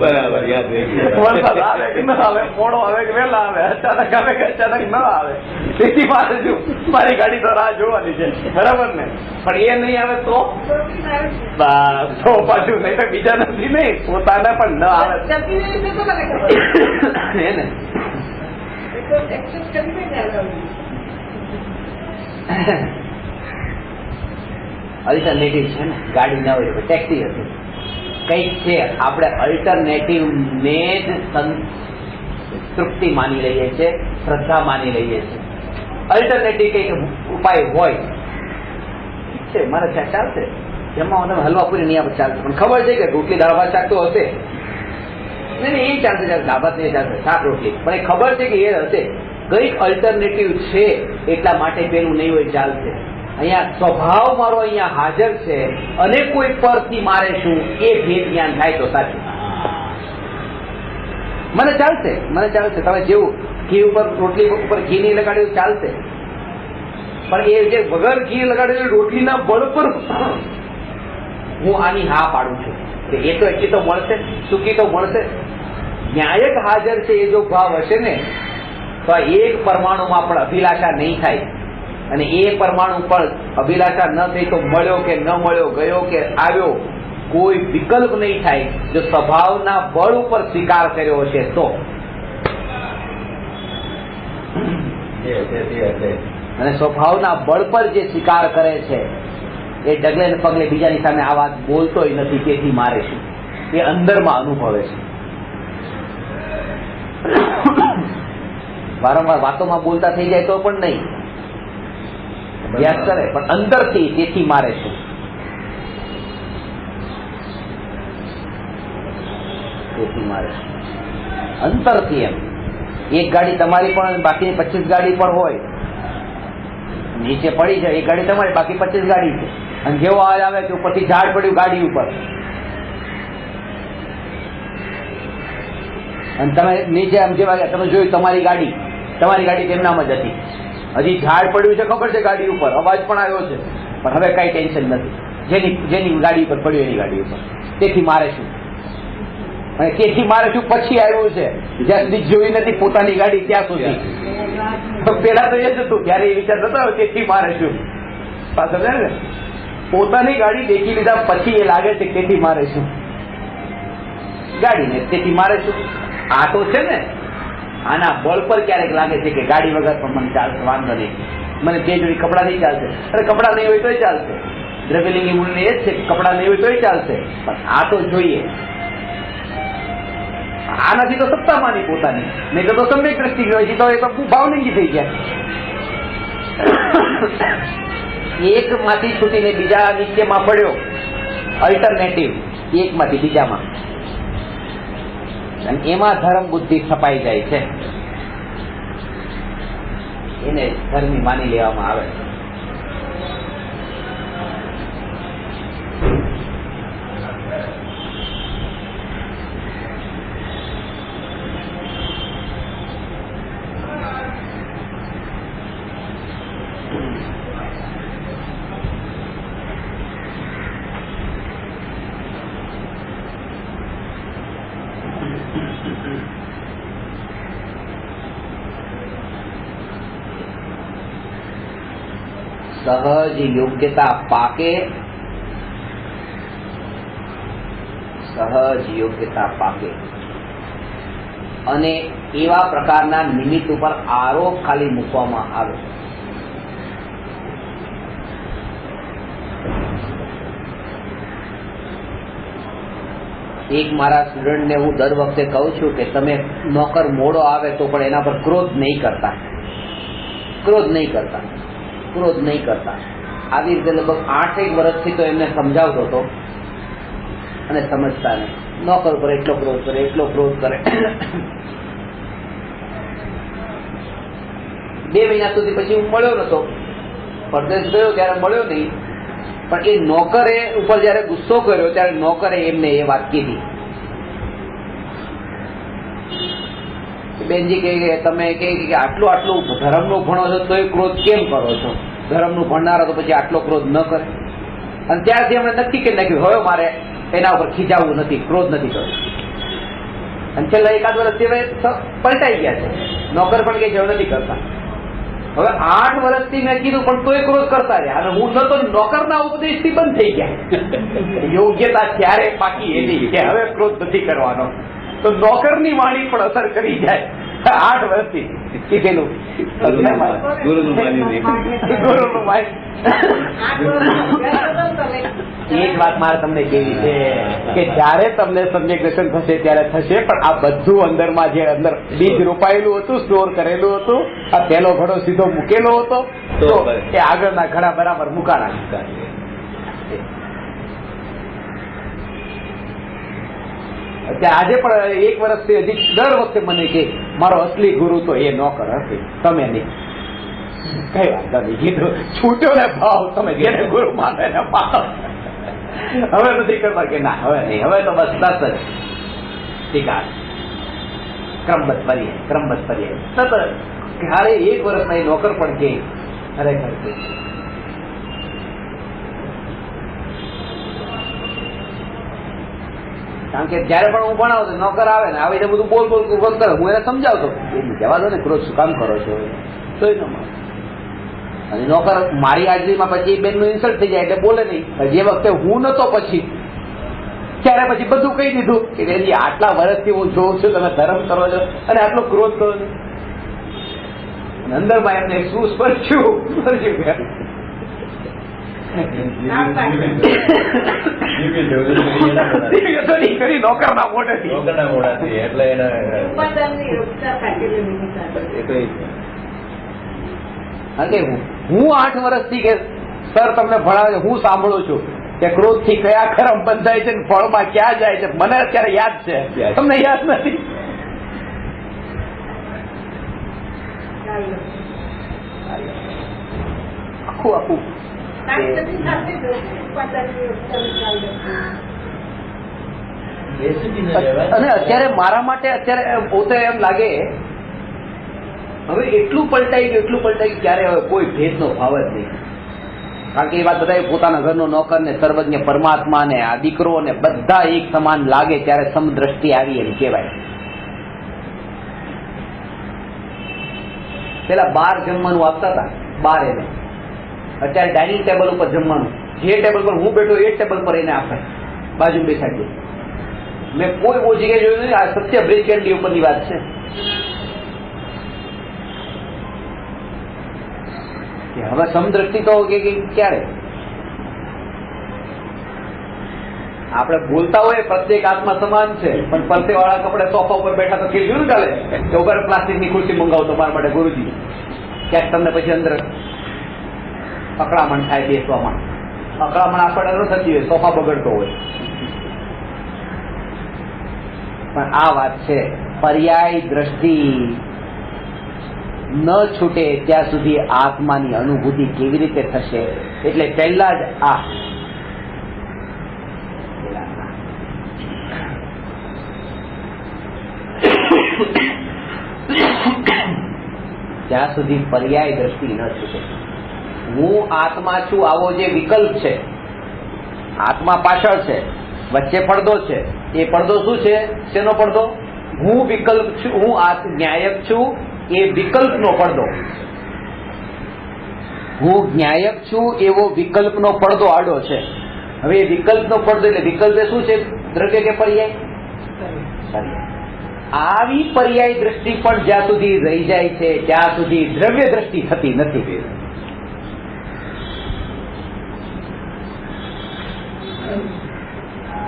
બરાબર યાદ રહી ગયું. વરસાદ આવે કે ન આવે, મોડો આવે કે વહેલા આવે, અચાનક આવે કે અચાનક ન આવે, તેથી મારે શું મારી ગાડી તો રાહ જોવાની છે, બરાબર ને? પણ એ નહીં આવે તો બસ તો પાછું, નહીં તો બીજા નથી નહીં, પોતાને પણ ન આવે ને. અલ્ટરનેટિવ છે ને, ગાડી ના હોય ટેક્સી હશે, કઈક છે. આપણે અલ્ટરનેટિવ ને જ તૃપ્તિ માની લઈએ છીએ, શ્રદ્ધા માની લઈએ છીએ. અલ્ટરનેટિવ કઈક ઉપાય હોય છે, મારે ત્યાં ચાલશે, જેમાં તમે હલવા પૂરી નહીં આપણે ચાલશે, પણ ખબર છે કે રોટલી દાળ ભાત શાક તો હશે, નહીં એ ચાલશે, દાળ ભાત નહીં ચાલશે, શાક રોટલી, પણ એ ખબર છે કે એ હશે, કઈક અલ્ટરનેટિવ છે, એટલા માટે પેલું નહીં હોય ચાલશે. અહીંયા સ્વભાવ મારો અહીંયા હાજર છે અને કોઈ પરથી મારે શું એ ભેદ જ્ઞાન થાય તો સાચું. મને ચાલશે, મને ચાલશે. તમે જેવું ઘી ઉપર રોટલી ઉપર ઘી નહીં લગાડ્યું ચાલશે, પણ એ જે વગર ઘી લગાડેલી રોટલીના બળ પર હું આની હા પાડું છું એ તો એટલી તો મળશે, સુખી તો મળશે. ન્યાયક હાજર છે એ જો ભાવ હશે ને તો એક પરમાણુમાં પણ અભિલાષા નહીં થાય, અને એ પરમાણુ પર અભિલાષા ન થઈ તો મળ્યો કે ન મળ્યો, ગયો કે આવ્યો, કોઈ વિકલ્પ નહીં થાય જો સ્વભાવના બળ ઉપર સ્વીકાર કર્યો હશે તો. અને સ્વભાવના બળ પર જે સ્વીકાર કરે છે એ ડગલે ને પગલે બીજાની સામે આ વાત બોલતોય નથી, તેથી મારે શું એ અંદરમાં અનુભવે છે. વારંવાર વાતોમાં બોલતા થઈ જાય તો પણ નહીં, અભ્યાસ કરે પણ અંદરથી, તેથી મારે શું. તેથી મારે શું અંતરથી. એમ એક ગાડી તમારી પણ બાકી 25 ગાડી પણ હોય, નીચે પડી જાય, એક ગાડી તમારી બાકી 25 ગાડી છે, અને જેવો આજ આવે કે ઉપરથી ઝાડ પડ્યું ગાડી ઉપર, અને તમે નીચે આમ જેવા તમે જોયું તમારી ગાડી તેમનામાં જ હતી, હજી ઝાડ પડ્યું છે ખબર છે ગાડી ઉપર, અવાજ પણ આવ્યો છે, પણ હવે કઈ ટેન્શન નથી, જેની ગાડી ઉપર પડ્યું એની ગાડી ઉપર. તેથી મારે શું, અને તેથી મારે શું પછી આવ્યું છે, જ્યાં સુધી જોઈ નથી પોતાની ગાડી ત્યાં સુધી. પેલા તો એ જ હતું, ત્યારે એ વિચાર નતો આવ્યો તેથી મારે શું. પાછળ ને પોતાની ગાડી દેખી લીધા પછી એ લાગે છે તેથી મારે શું ગાડીને, તેથી મારે શું. આ તો છે ને આના બળ પર ક્યારેક લાગે છે કે ગાડી વગર પણ મને ચાલશે, વાંધો નહીં, મને તે જોડી કપડા નહીં ચાલશે, અરે કપડા નહીં હોય તોય ચાલશે, દ્રવ્યલિંગી મૂળને એ જ છે, કપડા નહીં હોય તોય ચાલશે, પણ આ તો જોઈએ. આ નથી તો સત્તા માની પોતાની, નહીં તો સમ્યક દ્રષ્ટિ હોય છે, તો એ તો ભાવલિંગી થઈ ગયા. એક માંથી છૂટીને બીજા નિત્યમાં પડ્યો, અલ્ટરનેટિવ એક માંથી બીજામાં, અને એમાં ધર્મ બુદ્ધિ છપાઈ જાય છે, એને ધર્મી માની લેવામાં આવે. સહજ યોગ્યતા પાકે, સહજ યોગ્યતા પાકે, અને એવા પ્રકારના નિમિત્ત ઉપર આરોપ ખાલી મૂકવામાં આવે. એક મારા સ્ટુડન્ટને હું દર વખતે કહું છું કે તમે નોકર મોડો આવે તો પણ એના પર ક્રોધ નહીં કરતા, ક્રોધ નહીં કરતા. ક્રોધ નહીં કરતા. આવી રીતે લગભગ 8 વર્ષથી તો એમને સમજાવતો હતો અને સમજતા નહીં. નોકર પર એટલો ક્રોધ કરે, એટલો ક્રોધ કરે. 2 મહિના સુધી પછી હું મળ્યો નતો, પરદેશ ગયો ત્યારે મળ્યો નહીં. પણ એ નોકરે ઉપર જયારે ગુસ્સો કર્યો ત્યારે નોકરે એમને એ વાત કીધી. બેનજી કે તમે કે આટલું ધર્મનું ભણો છો તો એ ક્રોધ કેમ કરો છો? ધર્મનું ભણનારા તો પછી આટલો ક્રોધ ન કરે. અને ત્યારથી એમણે નક્કી કરી નાખ્યું હવે મારે એના ઉપર ખીજાવવું નથી, ક્રોધ નથી કરવો. અને છેલ્લા 1 વર્ષથી હવે પલટાઈ ગયા છે. નોકર પણ કે જેવું નથી કરતા. હવે 8 વર્ષથી મેં કીધું પણ તોય ક્રોધ કરતા રહ્યા. અને હું તો નોકરના ઉપદેશથી બંધ થઈ ગયા. યોગ્યતા ત્યારે પાકી એની કે હવે ક્રોધ નથી કરવાનો. તો નોકરની વાણી પણ અસર કરી જાય. 8 વર્ષથી કીધેલું ગુરુનું માની એક વાત મારે તમને કેવી છે કે જયારે તમને સમ્યક દર્શન થશે ત્યારે થશે. પણ આ બધું અંદરમાં જે અંદર બીજ રોપાયેલું હતું, સ્ટોર કરેલું હતું, આ પહેલો ઘડો સીધો મૂકેલો હતો તો એ આગળના ઘડા બરાબર મુકાણા. આજે પણ 1 વર્ષથી હજી દર વખતે મને કે મારો અસલી ગુરુ તો એ નોકર હશે, તમે નહીં. કઈ વાત નથી કીધું, છૂટ્યો ને ભાવ, તમે જેને ગુરુ માને ને ભાવ. હવે નથી કરવા કે ના હવે નહીં, હવે તો બસ તરત જ શિકાર ક્રમબદ્ધ કરીએ સતત. ક્યારે 1 વર્ષના એ નોકર પણ કે ખરેખર છે. કારણ કે જયારે પણ હું ભણાવતો નોકર આવે ને આવીને બધું બોલ કરે, હું એને સમજાવતો જવા દો ને, ક્રોધ શું કામ કરો છો? તો ન માને. અને નોકર મારી હાજરીમાં પછી બેનનું ઇન્સલ્ટ થઈ જાય એટલે બોલે નહીં. જે વખતે હું નતો પછી ત્યારે પછી બધું કહી દીધું કે બેનજી આટલા વર્ષથી હું જોઉં છું તમે ધર્મ કરો છો અને આટલો ક્રોધ કરો છો. અંદરમાં એમને શું સ્પર્શ્યું કરી નોકરના મોઢેથી એટલે હું 8 વર્ષથી કે સર તમને ભણાવે હું સાંભળું છું કે ક્રોધ થી કયા કર્મ બંધાય છે, ફળમાં ક્યાં જાય છે, મને અત્યારે યાદ છે, તમને યાદ નથી. આખું અને અત્યારે મારા માટે અત્યારે પોતે એમ લાગે હવે એટલું પલટાઈ ગયું ક્યારે હવે કોઈ ભેદનો ભાવ જ નહીં. કારણ કે એ વાત બધા પોતાના ઘરનો નોકર ને સર્વજ્ઞ પરમાત્મા ને આ દીકરો ને બધા એક સમાન લાગે ત્યારે સમદ્રષ્ટિ આવી એમ કહેવાય. પેલા 12 જમવાનું આપતા હતા, 12 એને. અત્યારે ડાઇનિંગ ટેબલ ઉપર જમવાનું, જે ટેબલ પર હું બેઠો એ ટેબલ પર એને આપે, બાજુ બેસાડીએ. મેં કોઈ બહુ જગ્યાએ જોયું નથી. આ સત્ય બ્રિજ કેન્ડી ઉપરની વાત છે. હવે સમદ્રષ્ટિ તો ક્યારે આપણે બોલતા હોય પ્રત્યેક આત્મા સમાન છે, પણ પરસે વાળા કપડે સોફા ઉપર બેઠા તો કેવું ચાલે કે ઉપર પ્લાસ્ટિકની ખુરશી મંગાવતો મારા માટે ગુરુજી, ક્યાંક તમને પછી અંદર અકળામણ થાય બેસવામાં. અકળામણ આપણને ન થતી હોય, સોફા બગડતો હોય. પણ આ વાત છે પર્યાય દ્રષ્ટિ ન છૂટે ત્યાં સુધી આત્માની અનુભૂતિ કેવી રીતે થશે? એટલે પહેલા જ આ જ્યાં સુધી પર્યાય દ્રષ્ટિ ન છૂટે. હું આત્મા છું આવો જે વિકલ્પ છે, આત્મા પાછળ છે, વચ્ચે પડદો છે. એ પડદો શું છે? શેનો પડદો? હું વિકલ્પ છું, હું જ્ઞાયક છું, એ વિકલ્પનો પડદો. હું જ્ઞાયક છું એવો વિકલ્પનો પડદો આડો છે. હવે એ વિકલ્પનો પડદો એટલે વિકલ્પ એ શું છે? દ્રવ્ય કે પર્યાય? આવી પર્યાય દ્રષ્ટિ પણ જ્યાં સુધી રહી જાય છે ત્યાં સુધી દ્રવ્ય દ્રષ્ટિ થતી નથી.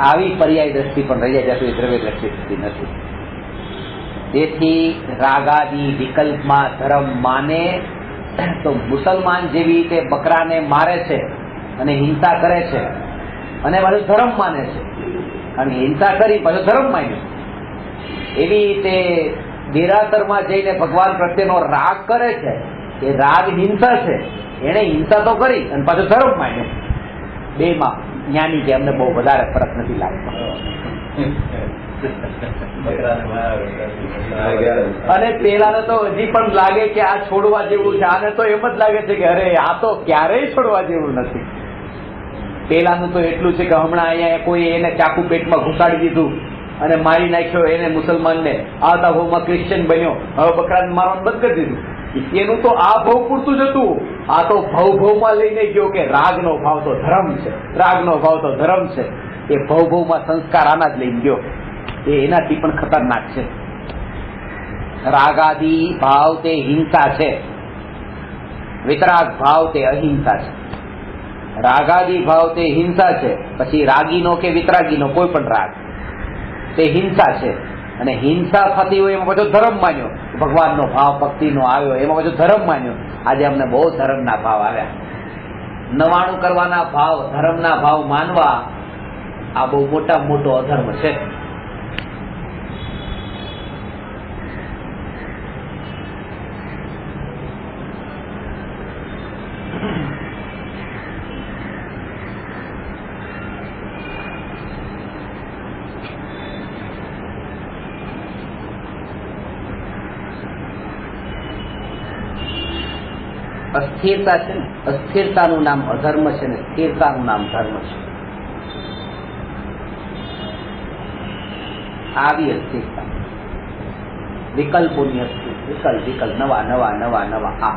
આવી પર્યાય દ્રષ્ટિ પણ રહી જાય ત્યાં સુધી દ્રવ્ય દ્રષ્ટિ થતી નથી. તેથી રાગાદી વિકલ્પમાં ધર્મ માને તો મુસલમાન જેવી રીતે બકરાને મારે છે અને હિંસા કરે છે અને પાછું ધર્મ માને છે, કારણ કે હિંસા કરી પાછું ધર્મ માન્યું, એવી રીતે દેરાસરમાં જઈને ભગવાન પ્રત્યેનો રાગ કરે છે, એ રાગ હિંસા છે, એને હિંસા તો કરી અને પાછું ધર્મ માન્યો. બેમાં જ્ઞાની કે અમને બહુ વધારે ફરક નથી લાગતો. અને પેલાને તો હજી પણ લાગે કે આ છોડવા જેવું છે, આને તો એમ જ લાગે છે કે અરે આ તો ક્યારેય છોડવા જેવું નથી. પેલાનું તો એટલું છે કે હમણાં અહીંયા કોઈ એને ચાકુ પેટમાં ઘુસાડી દીધું અને મારી નાખ્યો, એને મુસલમાનને, આવતા ભાવમાં ક્રિશ્ચિયન બન્યો, હવે બકરાને મારવાનું બંધ કરી દીધું. એનું તો આ ભાવ પૂરતું જ હતું. આ તો ભાવમાં લઈને ગયો કે રાગનો ભાવ તો ધર્મ છે, રાગનો ભાવ તો ધર્મ છે. એ ભાવમાં સંસ્કાર આના જ લઈને ગયો. એ એનાથી પણ ખતરનાક છે. રાગાદી ભાવ તે હિંસા છે, વિતરાગ ભાવ તે અહિંસા છે. રાગાદી ભાવ તે હિંસા છે, પછી રાગીનો કે વિતરાગીનો કોઈ પણ રાગ તે હિંસા છે. અને હિંસા થતી હોય એમાં બધો ધર્મ માન્યો, ભગવાનનો ભાવ ભક્તિનો આવ્યો એમાં બધો ધર્મ માન્યો. આજે અમને બહુ ધર્મના ભાવ આવ્યા. નવાણું કરવાના ભાવ, ધર્મના ભાવ માનવા, આ બહુ મોટા મોટો અધર્મ છે. અસ્થિરતા છે ને, અસ્થિરતાનું નામ અધર્મ છે ને સ્થિરતાનું નામ ધર્મ છે. આવી અસ્થિરતા, વિકલ્પોની અસ્થિરતા, વિકલ્પ નવા નવા નવા નવા આ.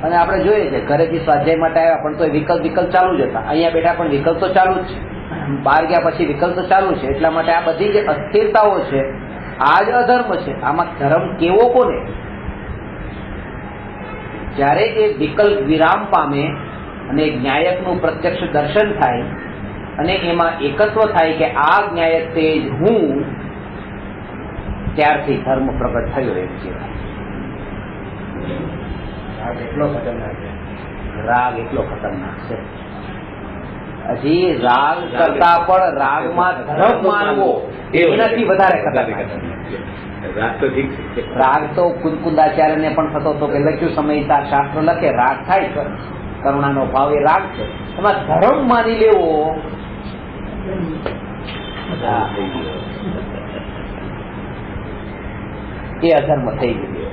અને આપણે જોઈએ છે ઘરેથી સ્વાધ્યાય માટે આવ્યા પણ તો વિકલ્પ ચાલુ જ હતા. અહીંયા બેઠા પણ વિકલ્પ તો ચાલુ જ છે, બહાર ગયા પછી વિકલ્પ તો ચાલુ છે. એટલા માટે આ બધી જે અસ્થિરતાઓ છે આ જ અધર્મ છે. આમાં ધર્મ કેવો કોને? જ્યારે એ વિકલ્પ વિરામ પામે અને જ્ઞાયકનું પ્રત્યક્ષ દર્શન થાય અને એમાં એકત્વ થાય કે આ જ્ઞાયક તે જ હું, ત્યારથી ધર્મ પ્રગટ થયો એમ કહેવાય. રાગ એટલો ખતરનાક છે. હજી રાગ કરતા પણ રાગમાં ધર્મ માનવો એનાથી વધારે ખતરનાક છે. રાગ તો ઠીક છે. રાગ તો કુંદાચાર્યને પણ થતો હતો કે લખ્યું સમયતા શાસ્ત્ર લખે રાગ થાય છે, કરુણાનો ભાવ એ રાગ છે. એમાં ધર્મ માની લેવો એ અધર્મ થઈ ગયું.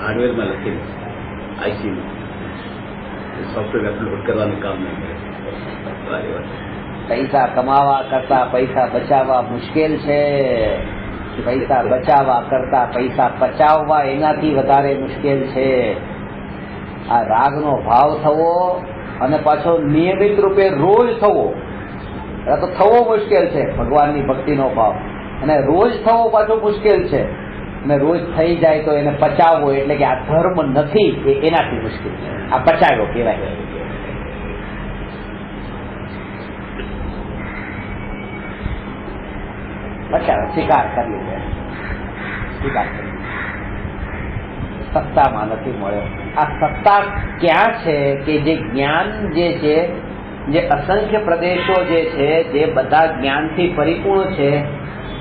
હાર્ડવેરમાં લખેલું આઈસીયુ સોફ્ટવેર અપલોડ કરવાનું કામ નહીં કરે. પૈસા કમાવા કરતા પૈસા બચાવવા મુશ્કેલ છે. પૈસા બચાવવા કરતા પૈસા પચાવવા એનાથી વધારે મુશ્કેલ છે. આ રાગનો ભાવ થવો અને પાછો નિયમિત રૂપે રોજ થવો, તો થવો મુશ્કેલ છે. ભગવાનની ભક્તિનો ભાવ અને રોજ થવો પાછો મુશ્કેલ છે. અને રોજ થઈ જાય તો એને પચાવવો એટલે કે આ ધર્મ નથી એનાથી મુશ્કેલ છે. આ પચાવ્યો કહેવાય. પચાવ સ્વીકાર કરી લે, સ્વીકાર કરી. સત્તામાં નથી મળ્યો. આ સત્તા ક્યાં છે કે જે જ્ઞાન જે છે, જે અસંખ્ય પ્રદેશો જે છે, જે બધા જ્ઞાનથી પરિપૂર્ણ છે,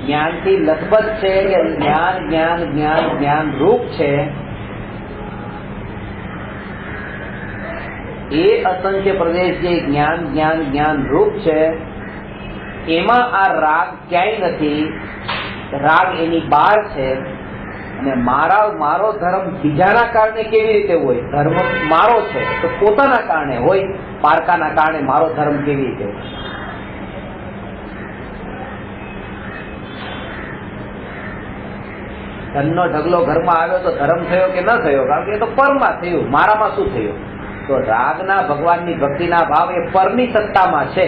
જ્ઞાનથી લથબથ છે, કે જ્ઞાન જ્ઞાન જ્ઞાન જ્ઞાન રૂપ છે, એ અસંખ્ય પ્રદેશ જે જ્ઞાન જ્ઞાન જ્ઞાન રૂપ છે, એમાં આ રાગ ક્યાંય નથી. રાગ એની બહાર છે. અને મારો ધર્મ બીજાના કારણે કેવી રીતે હોય? ધર્મ મારો છે તો પોતાના કારણે હોય, પારકાના કારણે મારો ધર્મ કેવી રીતે હોય? ધનનો ઢગલો ઘરમાં આવ્યો તો ધર્મ થયો કે ન થયો? કારણ કે એ તો પરમાં થયું, મારામાં શું થયું? તો રાગના ભગવાનની ભક્તિના ભાવ એ પરની સત્તામાં છે.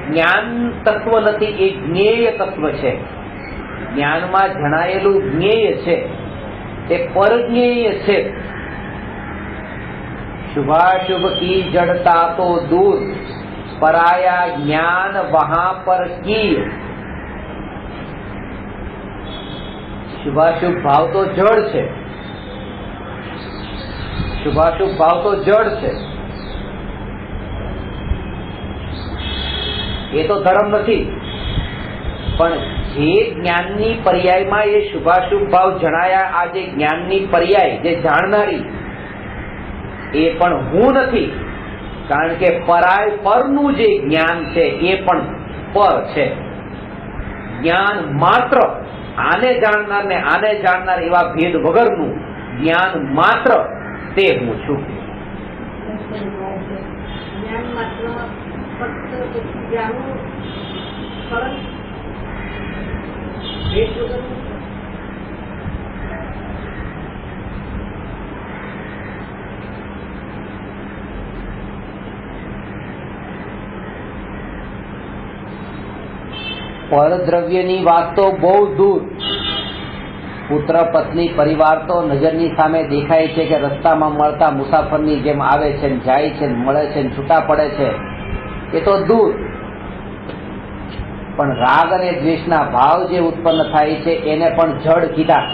જ્ઞાન તત્વ નથી, એ જ્ઞેય તત્વ છે. જ્ઞાનમાં જણાયેલું જ્ઞેય છે, તે પરજ્ઞેય છે. શુભાશુભ કી જડતા તો દૂર, पराया ज्ञान वहां पर कीय। શુભાશુભ ભાવ તો જડ છે, શુભાશુભ ભાવ તો જડ છે, એ તો ધર્મ નથી. પણ જે જ્ઞાનની પર્યાયમાં એ શુભાશુભ ભાવ જણાયા, આ જે જ્ઞાનની પર્યાય જે જાણનારી, એ પણ હું નથી. કારણ કે પરાય પરનું જે જ્ઞાન છે એ પણ પર છે. જ્ઞાન માત્ર આને જાણનાર ને આને જાણનાર એવા ભેદ વગરનું જ્ઞાન માત્ર તે હું છું. જ્ઞાન માત્ર ફક્ત જ્ઞાનનું ફળ ભેદ વગરનું. પરદ્રવ્યની વાત તો બહુ દૂર. પુત્ર પત્ની પરિવાર તો નજરની સામે દેખાય છે કે રસ્તામાં મળતા મુસાફરની જેમ આવે છે, જાય છે, મળે છે, છૂટા પડે છે, એ તો દૂર. પણ રાગ અને દ્વેષના ભાવ જે ઉત્પન્ન થાય છે એને પણ જડ કીધા.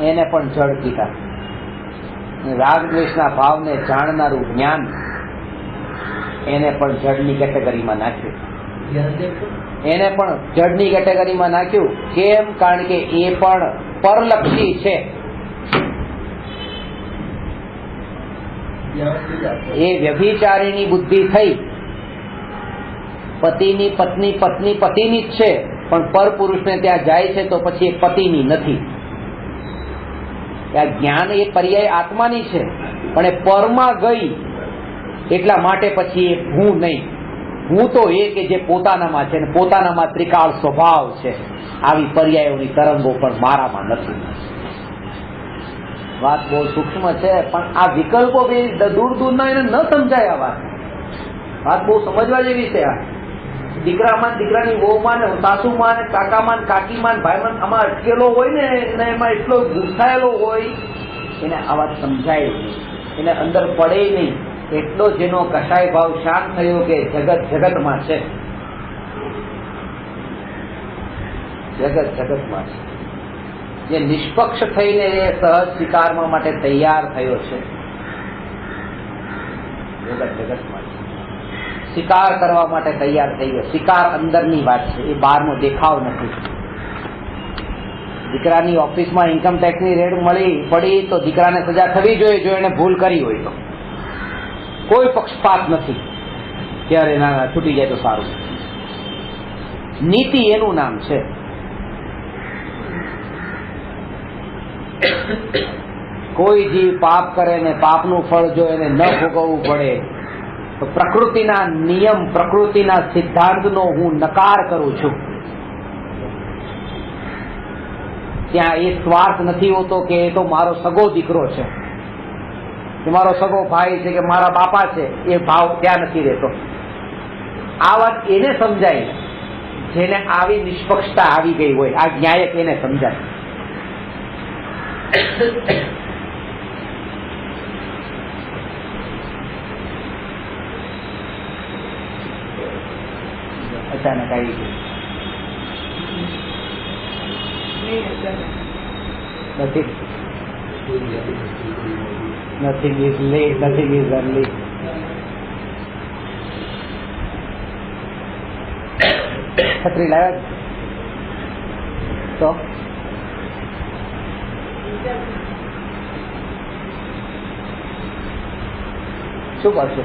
એને પણ જડ કીધા. રાગ દ્વેષના ભાવને જાણનારું જ્ઞાન, એને પણ જડની કેટેગરીમાં નાખ્યું. એને પણ જડની કેટેગરીમાં નાખ્યું. કેમ? કારણ કે એ પણ પરલક્ષી છે. એ વ્યભિચારીની બુદ્ધિ થઈ. પતિની પત્ની પત્ની પતિની જ છે, પણ પર પુરુષને ત્યાં જાય છે તો પછી એ પતિની નથી. આ જ્ઞાન એ પર્યાય આત્માની છે, પણ એ પરમાં ગઈ એટલા માટે પછી એ હું નહીં. હું તો એ કે જે પોતાનામાં છે, પોતાનામાં ત્રિકાળ સ્વભાવ છે. આવી પર્યાયોની તરંગો પણ મારામાં નથી. વાત બહુ સૂક્ષ્મ છે, પણ આ વિકલ્પો દૂર દૂરના એને ન સમજાય. આ વાત બહુ સમજવા જેવી છે. આ દીકરામાં દીકરાની વહુમાં ને સાસુમાં ને કાકામાં કાકીમાં ભાઈમાં આમાં અટકેલો હોય ને એમાં એટલો ગુંથાયેલો હોય, એને આ વાત સમજાય નહીં, એને અંદર પડે નહીં. એટલો જેનો કસાય ભાવ શાંત થયો કે જગત જગતમાં છે, જગત જગતમાં છે. જે નિષ્પક્ષ થઈને એ સહજ સ્વીકારવા માટે તૈયાર થયો છે, જગત જગતમાં છે. શિકાર કરવા માટે તૈયાર થઈ ગયો. શિકાર અંદરની વાત છે, એ બહારનો દેખાવ નથી. દીકરાની ઓફિસમાં ઇન્કમ ટેક્સની રેડ પડી તો દીકરાને સજા થવી જોઈએ જો એને ભૂલ કરી હોય તો. કોઈ પક્ષપાત નથી. ત્યારે ના છૂટી જાય તો સારું. નીતિ એનું નામ છે. કોઈ જીવ પાપ કરે ને પાપનું ફળ જો એને ન ભોગવવું પડે તો પ્રકૃતિના નિયમ, પ્રકૃતિના સિદ્ધાંતનો હું નકાર કરું છું. ત્યાં એ સ્વાર્થ નથી હોતો કે એ તો મારો સગો દીકરો છે, કે મારો સગો ભાઈ છે, કે મારા બાપા છે. એ ભાવ ત્યાં નથી રહેતો. આ વાત એને સમજાય જેને આવી નિષ્પક્ષતા આવી ગઈ હોય. આ ન્યાયક એને સમજાય. અચાનક આવી ગયું. Nothing is late, nothing is early. છત્રી લાવ્યા તો શું કરશો?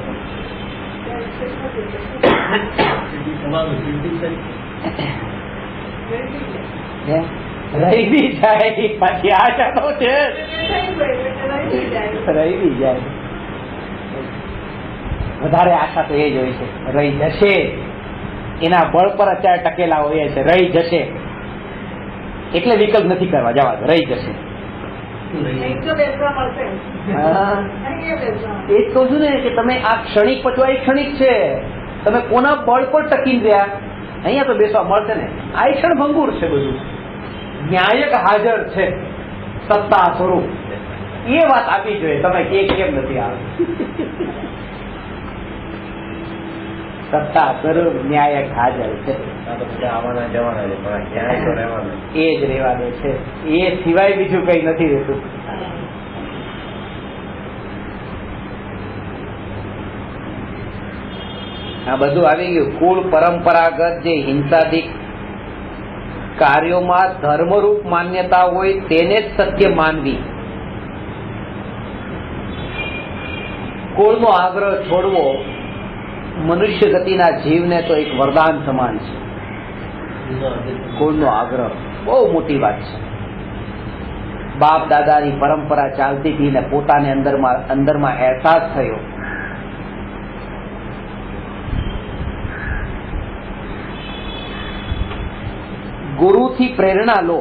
રહી બી જાય પછી આશા તો છે, રહી બી જાય. વધારે આશા તો એ જ હોય છે, રહી જશે. એના બળ પર અત્યારે ટકેલા હોય છે, રહી જશે એટલે વિકલ્પ નથી કરવા, જવા દો, રહી જશે. એ જ કહું છું ને કે તમે આ ક્ષણિક પચવા એ ક્ષણિક છે. તમે કોના બળ પર ટકીને રહ્યા? અહીંયા તો બેસવા મળશે ને. આ ક્ષણ ભંગુર છે બધું. ન્યાયક હાજર છે, સત્તા સ્વરૂપ. એ વાત આપવી જોઈએ. તમે કેમ નથી આવી? સત્તા સ્વરૂપ ન્યાયક હાજર છે. આવવાના જવાના છે, પણ ક્યાંય તો રહેવાનું. એ જ રહેવાનું છે. એ સિવાય બીજું કઈ નથી રહેતું. આ બધું આવી ગયું. કુળ પરંપરાગત જે હિંસાથી કાર્યોમાં ધર્મરૂપ માન્યતા હોય તેને જ સત્ય માનવી. કુળનો આગ્રહ છોડવો મનુષ્ય ગતિના જીવને તો એક વરદાન સમાન છે. કુળનો આગ્રહ બહુ મોટી વાત છે. બાપ દાદાની પરંપરા ચાલતી હતી ને પોતાને અંદરમાં અહેસાસ થયો ગુરુથી પ્રેરણા લો.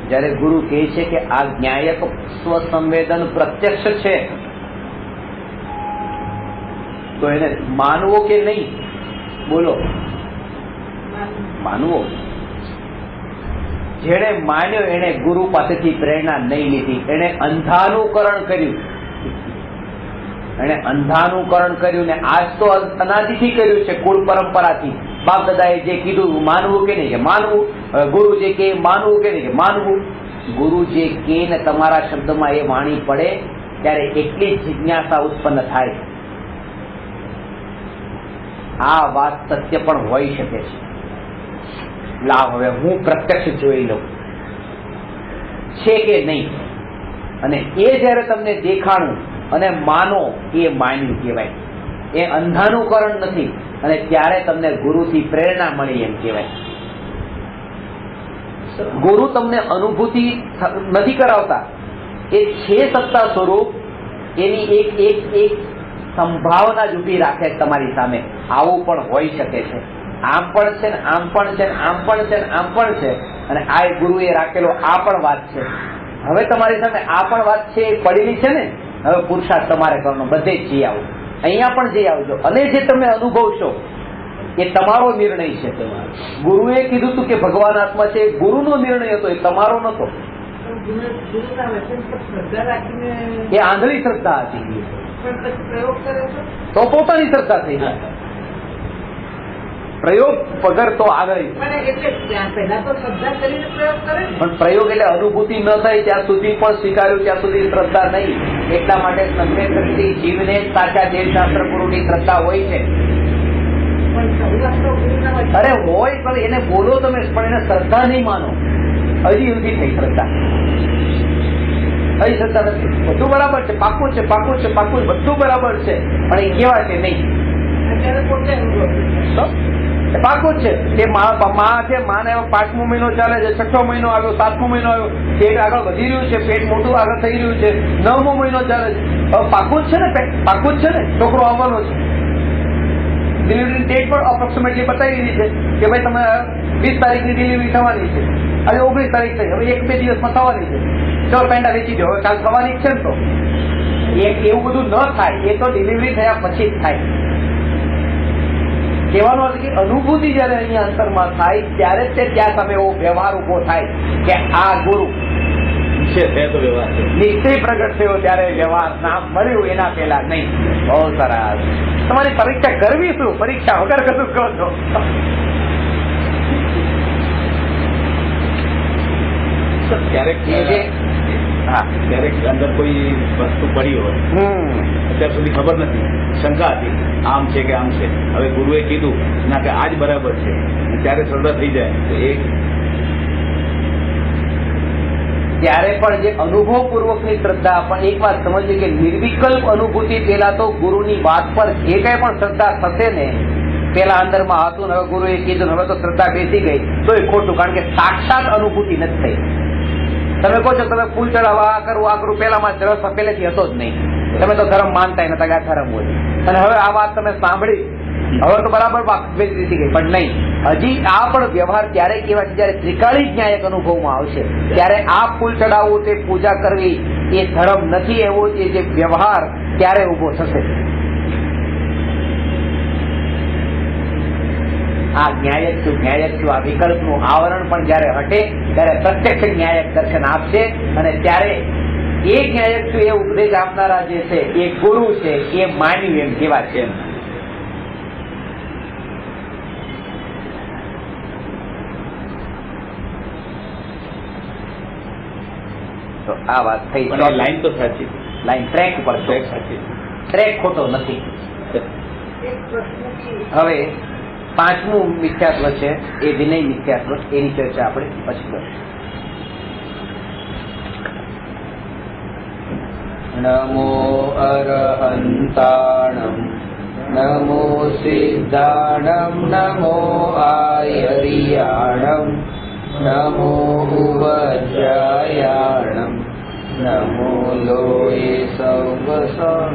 જ્યારે ગુરુ કહે છે કે આ ન્યાયક સ્વસંવેદન પ્રત્યક્ષ છે તો એને માનવો કે નહીં? બોલો, માનવો. જેણે માન્યો એને ગુરુ પાસેથી પ્રેરણા નહીં લીધી. એને અંધાનુકરણ કર્યું. એને અંધાનુકરણ કર્યું ને આજ તો અનાદિથી કર્યું છે. કુળ પરંપરાથી બાપ દાદાએ જે કીધું માનવું કે નહીં કે માનવું, ગુરુ જે કે માનવું કે નહીં કે માનવું. ગુરુ જે કે ને તમારા શબ્દમાં એ વાણી પડે ત્યારે એટલી જિજ્ઞાસા ઉત્પન્ન થાય આ વાત સત્ય પણ હોઈ શકે છે. લાવ હવે હું પ્રત્યક્ષ જોઈ લઉં છે કે નહીં, અને એ જયારે તમને દેખાણું અને માનો એ માન્યું કહેવાય. એ અંધાનુકરણ નથી. અને ત્યારે તમને ગુરુથી પ્રેરણા મળી એમ કહેવાય. ગુરુ તમને અનુભૂતિ નથી કરાવતા. એ છે સત્તા સ્વરૂપ. એની એક સંભાવના જ ઉભી રાખે તમારી સામે. આવું પણ હોઈ શકે છે. આમ પણ છે ને આમ પણ છે ને આમ પણ છે ને આમ પણ છે. અને આ ગુરુએ રાખેલો આ પણ વાત છે. હવે તમારી સામે આ પણ વાત છે એ પડેલી છે ને. હવે પુરુષાર્થ તમારે કરવાનો. બધે જ જઈ આવો, અહીંયા પણ જઈ આવજો. અને જે તમે અનુભવશો એ તમારો નિર્ણય છે. ગુરુએ કીધું હતું કે ભગવાન આત્મા છે, ગુરુનો નિર્ણય હતો, એ તમારો નતો. ગુરુના વચન પર શ્રદ્ધા રાખીને એ આંધળી શ્રદ્ધા હતી. પણ પછી પ્રયોગ કરે તો પોતાની શ્રદ્ધા થઈ જાય. પ્રયોગ વગર તો આગળ. પણ એટલે ત્યાં પહેલા તો શ્રદ્ધા કરીને પ્રયોગ કરે ને. પણ પ્રયોગ એટલે અનુભૂતિ ન થાય ત્યાં સુધી પણ સ્વીકાર્યું, ત્યાં સુધી શ્રદ્ધા નહીં. એટલા માટે સંકેત શક્તિ જીવને સાચા દેવશાસ્ત્ર ગુરુની શ્રદ્ધા હોય છે. પણ શરૂઆત તો ગુરુના વચન. અરે હોય પણ એને બોલો તમે, પણ એને શ્રદ્ધા નહીં માનો. હજી નથી થઈ શ્રદ્ધા. હજી શ્રદ્ધા નથી. બધું બરાબર છે, પાકું છે, પાકું છે, પાકું છે, બધું બરાબર છે, પણ એ કહેવાય કે નહીં. અત્યારે પોતે અનુભવ. પાકું છે કે માં છે, માને 5મો મહિનો ચાલે છે, 6ઠો મહિનો આવ્યો, 7મો મહિનો આવ્યો, પેટ આગળ વધી રહ્યું છે, પેટ મોટું આગળ થઈ રહ્યું છે, 9મો મહિનો ચાલે છે. હવે પાકું જ છે ને, પાકું જ છે ને, છોકરો આવવાનો છે. ડિલિવરીની ડેટ પણ અપ્રોક્સિમેટલી બતાવી દીધી છે કે ભાઈ તમે 20 તારીખની ડિલિવરી થવાની છે. આજે 19 તારીખ થઈ, હવે 1-2 દિવસમાં થવાની છે. ચાલો પેંડા વેચી દો, હવે કાલ થવાની જ છે ને. તો એવું બધું ન થાય. એ તો ડિલિવરી થયા પછી જ થાય. કહેવાનો અર્થ કે અનુભૂતિ જયારે અહીંયા અંતરમાં થાય ત્યારે જ ત્યાં સામે એવો વ્યવહાર ઉભો થાય કે આ ગુરુ નિશ્ચય પ્રગટ થયો ત્યારે વ્યવહાર નામ મળ્યું, એના પહેલા નહીં. બહુ સરસ. તમારી પરીક્ષા કરવી શું? પરીક્ષા વગર કશું કહો છો. ક્યારેક અંદર કોઈ વસ્તુ પડી હોય, અત્યાર સુધી ખબર નથી, શંકા હતી, આમ છે કે આમ છે. હવે ગુરુએ કીધું ના કે આ જ બરાબર છે, ત્યારે શ્રદ્ધા થઈ જાય તો એ ત્યારે પણ જે અનુભવપૂર્વકની શ્રદ્ધા. પણ એક વાત સમજીએ કે નિર્વિકલ્પ અનુભૂતિ પેલા તો ગુરુની વાત પર જે કઈ પણ શ્રદ્ધા થશે ને, પેલા અંદરમાં હતું ને હવે ગુરુએ કીધું હવે તો શ્રદ્ધા બેસી ગઈ, તો એ ખોટું. કારણ કે સાક્ષાત અનુભૂતિ નથી થઈ. તમે કહો છો તમે ફૂલ ચડાવવા આ કરું પેલામાં રસ પહેલેથી હતો જ નહીં. તમે તો ધર્મ માનતા નતા કે આ ધર્મ હોય. અને હવે આ વાત તમે સાંભળી, હવે તો બરાબર બેસી ગઈ. પણ નહીં, હજી આ પણ વ્યવહાર ત્યારે કહેવાય છે જયારે ત્રિકાળી ન્યાયક અનુભવમાં આવશે ત્યારે આ ફૂલ ચડાવવું, તે પૂજા કરવી એ ધર્મ નથી, એવો જે વ્યવહાર ત્યારે ઉભો થશે. આ જ્ઞાયક આ વિકલ્પનું આવરણ પણ જયારે હટે ત્યારે પ્રત્યક્ષ જ્ઞાયક દર્શન આપશે અને ત્યારે એ જ્ઞાયક એ ઉપદેશ આપનારા જે છે એ ગુરુ છે એ માન્યું એમ કેવા છે. તો આ વાત થઈ. લાઈન તો સાચી, લાઈન ટ્રેક ઉપર છે, સાચી, ટ્રેક ખોટો નથી. એક પ્રશ્ન છે. હવે પાંચમું મિથ્યાત્વ છે એ વિનય મિથ્યાત્વ, એની ચર્ચા આપણે પછી કરીશું. નમો અરહંતાણમ નમો સિદ્ધાણમ નમો આયરિયાણમ નમો ઉવજ્જાયાણમ નમો લોય સૌવસણમ